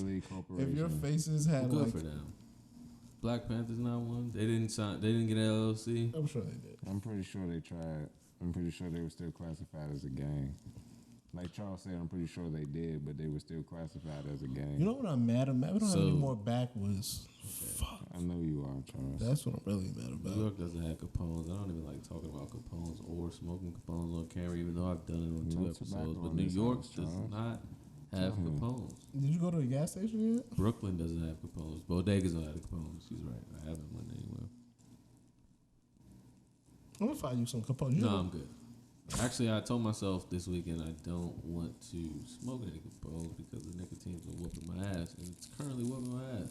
Speaker 2: if your faces had
Speaker 4: Good
Speaker 2: like,
Speaker 4: for them. Black Panthers not one. They didn't sign. They didn't get an LLC.
Speaker 2: I'm sure they did.
Speaker 3: I'm pretty sure they tried. I'm pretty sure they were still classified as a gang. Like Charles said, I'm pretty sure they did, but they were still classified as a gang.
Speaker 2: You know what I'm mad about? We don't have any more backwoods. Fuck.
Speaker 3: I know you are, Charles.
Speaker 2: That's what I'm really mad about.
Speaker 4: New York doesn't have Capones. I don't even like talking about Capones or smoking Capones on camera, even though I've done it on
Speaker 3: No
Speaker 4: 2 episodes.
Speaker 3: tobacco
Speaker 4: But
Speaker 3: in
Speaker 4: New
Speaker 3: this
Speaker 4: York
Speaker 3: house,
Speaker 4: does
Speaker 3: Charles.
Speaker 4: not have
Speaker 3: Tell him.
Speaker 4: Capones.
Speaker 2: Did you go to a gas station yet?
Speaker 4: Brooklyn doesn't have Capones. Bodegas don't have Capones. She's right. I haven't went anywhere.
Speaker 2: I'm gonna find you some Capone.
Speaker 4: No, I'm good. Actually, I told myself this weekend I don't want to smoke any Capones because the nicotine's been whooping my ass, and it's currently whooping my ass.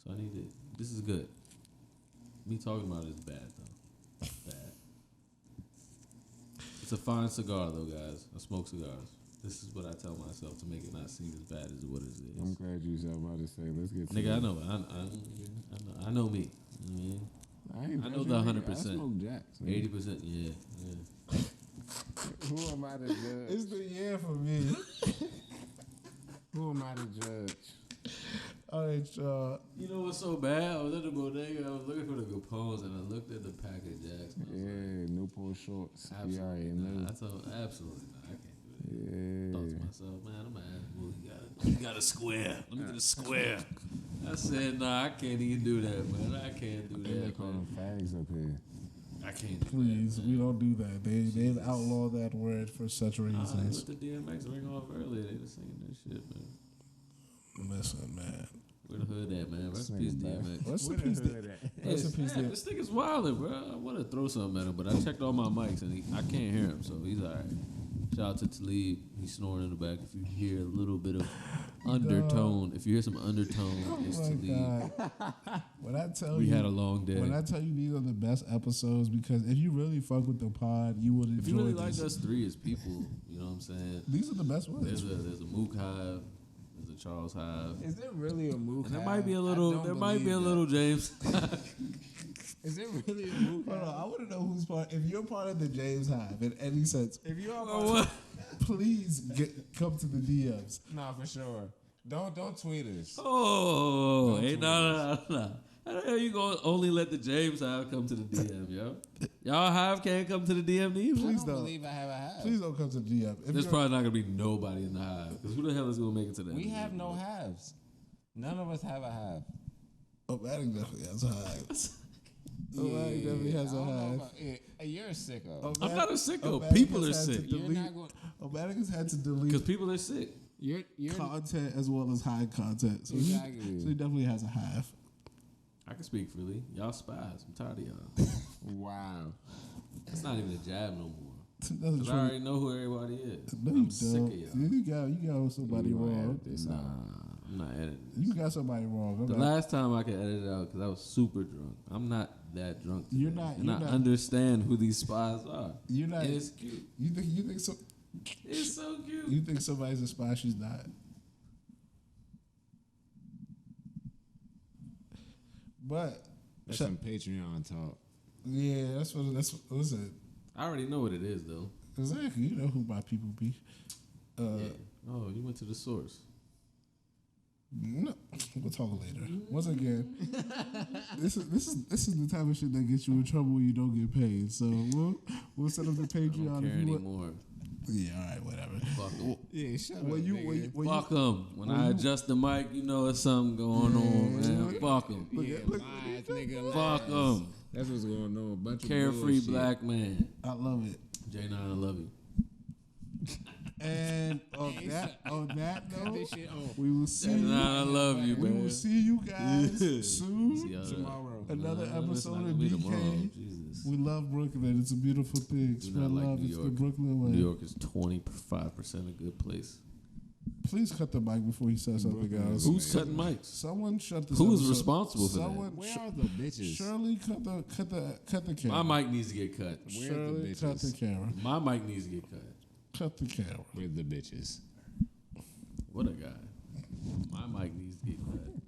Speaker 4: So I need it. This is good. Me talking about it is bad, though. Bad. It's a fine cigar, though, guys. I smoke cigars. This is what I tell myself to make it not seem as bad as what it is.
Speaker 3: I'm glad you was about to say, let's get to
Speaker 4: Nigga,
Speaker 3: this.
Speaker 4: I know. I know me. I know the 100%.
Speaker 3: I smoke jacks.
Speaker 4: 80%, yeah.
Speaker 3: Who am I to judge?
Speaker 2: It's the year for me.
Speaker 3: Who am I to judge?
Speaker 2: All right, y'all.
Speaker 4: You know what's so bad? I was at the bodega. I was looking for the Capones, and I looked at the pack of Jacks.
Speaker 3: Yeah, Newport shorts.
Speaker 4: Absolutely
Speaker 3: You already
Speaker 4: not.
Speaker 3: knew.
Speaker 4: I told absolutely not. I can't do that.
Speaker 3: Yeah.
Speaker 4: Thought to myself, man, I'm gonna ask Will, you got a square. Let me get a square. I said, nah, I can't even do that, man. I can't do
Speaker 3: They
Speaker 4: that.
Speaker 3: call
Speaker 4: Man.
Speaker 3: them fags up here.
Speaker 4: I can't do
Speaker 2: Please,
Speaker 4: that.
Speaker 2: we don't do that. They've outlawed that word for such
Speaker 4: I
Speaker 2: reasons.
Speaker 4: with the DMX ring off earlier. They were singing that shit, man.
Speaker 2: Listen, man.
Speaker 4: Where the hood at, man? Rest in peace, DMX.
Speaker 2: Rest in
Speaker 3: Where the
Speaker 2: peace,
Speaker 3: hood at?
Speaker 2: Rest in peace,
Speaker 4: Man,
Speaker 2: DMX.
Speaker 4: this nigga's wildin', bro. I want to throw something at him, but I checked all my mics and I can't hear him, so he's all right. Shout out to Talib. He's snoring in the back. If you hear a little bit of undertone, if you hear some undertone, it's
Speaker 2: Oh my
Speaker 4: Talib.
Speaker 2: God. When I tell
Speaker 4: We
Speaker 2: you,
Speaker 4: had a long day.
Speaker 2: when I tell you these are the best episodes, because if you really fuck with the pod, you would enjoy
Speaker 4: If you really
Speaker 2: this.
Speaker 4: like us three as people, you know what I'm saying?
Speaker 2: These are the best ones.
Speaker 4: There's a Mook Hive, there's a Charles Hive.
Speaker 3: Is there really a Mook
Speaker 4: And there
Speaker 3: Hive?
Speaker 4: might be a
Speaker 3: I
Speaker 4: little
Speaker 3: don't
Speaker 4: there might be a
Speaker 3: believe
Speaker 4: little
Speaker 3: that.
Speaker 4: James.
Speaker 3: Is there really a Mook
Speaker 2: Hold on,
Speaker 3: Hive?
Speaker 2: I want to know who's part. If you're part of the James Hive in any sense,
Speaker 3: If you are
Speaker 4: Oh, what?
Speaker 2: please come to the DMs.
Speaker 3: nah, for sure. Don't tweet us.
Speaker 4: Oh,
Speaker 3: Don't
Speaker 4: hey,
Speaker 3: tweet
Speaker 4: no. How the hell you gonna only let the James Hive come to the DM, yo? Y'all Hive can't come to the DM either?
Speaker 2: Please
Speaker 3: I don't
Speaker 2: don't.
Speaker 3: believe I have a hive.
Speaker 2: Please don't come to the DM. If
Speaker 4: There's
Speaker 2: you're-
Speaker 4: probably not gonna be nobody in the Hive. Because who the hell is gonna make it to that?
Speaker 3: We have no halves. None of us have a hive.
Speaker 2: Omatic definitely has a hive. Omatic definitely has
Speaker 3: I
Speaker 2: a
Speaker 3: don't know
Speaker 2: hive.
Speaker 3: about- yeah, you're a sicko.
Speaker 4: I'm not a sicko.
Speaker 2: Omatic
Speaker 4: People
Speaker 2: has
Speaker 4: are
Speaker 2: had to
Speaker 4: sick.
Speaker 3: You're
Speaker 2: delete-
Speaker 3: not going.
Speaker 2: Omatic has had to
Speaker 4: Because
Speaker 2: delete
Speaker 4: people are sick.
Speaker 3: You're
Speaker 2: content as well as high content. So,
Speaker 3: Exactly.
Speaker 2: so he definitely has a hive.
Speaker 4: I can speak freely. Y'all spies. I'm tired of y'all.
Speaker 3: wow.
Speaker 4: It's not even a jab no more.
Speaker 2: That's
Speaker 4: Because I
Speaker 2: true.
Speaker 4: already know who everybody is.
Speaker 2: No, you
Speaker 4: I'm sick
Speaker 2: don't.
Speaker 4: of y'all.
Speaker 2: You got somebody
Speaker 3: You gonna
Speaker 2: wrong.
Speaker 3: edit this
Speaker 4: Nah,
Speaker 3: out.
Speaker 4: I'm not editing this.
Speaker 2: You got somebody wrong. I'm
Speaker 4: The
Speaker 2: not-
Speaker 4: last time I could edit it out because I was super drunk. I'm not that drunk. Today.
Speaker 2: You're not-
Speaker 4: And
Speaker 2: you're
Speaker 4: I
Speaker 2: not-
Speaker 4: understand who these spies are.
Speaker 2: You're not.
Speaker 4: And it's cute.
Speaker 2: You think so?
Speaker 4: It's so cute.
Speaker 2: You think somebody's a spy? She's not. But
Speaker 3: That's
Speaker 2: Shut-
Speaker 3: some Patreon talk.
Speaker 2: yeah, that's what. Listen,
Speaker 4: I already know what it is though.
Speaker 2: exactly. You know who my people be.
Speaker 4: Yeah. Oh, you went to the source.
Speaker 2: No, we'll talk later. Once again, this is the type of shit that gets you in trouble when you don't get paid. So we'll set up the
Speaker 4: I
Speaker 2: Patreon
Speaker 4: don't
Speaker 2: if
Speaker 4: care
Speaker 2: you want.
Speaker 4: anymore.
Speaker 2: Yeah, all right, whatever.
Speaker 4: Fuck them.
Speaker 3: Yeah, shut
Speaker 2: When you
Speaker 4: Fuck them. When
Speaker 2: when
Speaker 4: I
Speaker 2: you-
Speaker 4: adjust the mic, you know there's something going on, man. Fuck them.
Speaker 3: Yeah,
Speaker 2: look,
Speaker 3: lies, nigga.
Speaker 4: Fuck
Speaker 3: lies.
Speaker 4: them.
Speaker 3: That's what's going on. A bunch of
Speaker 4: Carefree
Speaker 3: bullshit.
Speaker 4: black man.
Speaker 2: I love it.
Speaker 4: J9, I love you.
Speaker 2: And on that
Speaker 3: Cut
Speaker 2: note,
Speaker 3: this shit off.
Speaker 2: we will see
Speaker 4: J9,
Speaker 2: you.
Speaker 4: I love you,
Speaker 2: We
Speaker 4: man.
Speaker 2: will see you guys
Speaker 4: See
Speaker 2: soon.
Speaker 4: y'all
Speaker 3: Tomorrow.
Speaker 2: Another
Speaker 4: Nah, it's
Speaker 2: episode
Speaker 4: not
Speaker 2: of
Speaker 4: gonna be tomorrow.
Speaker 2: BK.
Speaker 4: Jesus.
Speaker 2: We love Brooklyn. It's a beautiful thing.
Speaker 4: Do
Speaker 2: Spread
Speaker 4: not like
Speaker 2: love.
Speaker 4: New
Speaker 2: It's the
Speaker 4: York.
Speaker 2: Brooklyn way.
Speaker 4: New York is 25% a good place.
Speaker 2: Please cut the mic before he says something
Speaker 3: Brooklyn
Speaker 2: else.
Speaker 3: is
Speaker 4: Who's cutting mics?
Speaker 2: Someone shut this.
Speaker 4: Who's
Speaker 2: episode.
Speaker 4: responsible for that?
Speaker 2: Someone
Speaker 3: Where are the bitches?
Speaker 2: Shirley, cut the camera.
Speaker 4: My mic needs to get cut.
Speaker 3: Where
Speaker 2: Shirley,
Speaker 3: the
Speaker 2: cut the
Speaker 3: bitches?
Speaker 2: camera.
Speaker 4: My mic needs to get cut.
Speaker 2: Cut the camera.
Speaker 3: Where the bitches?
Speaker 4: What a guy. My mic needs to get cut.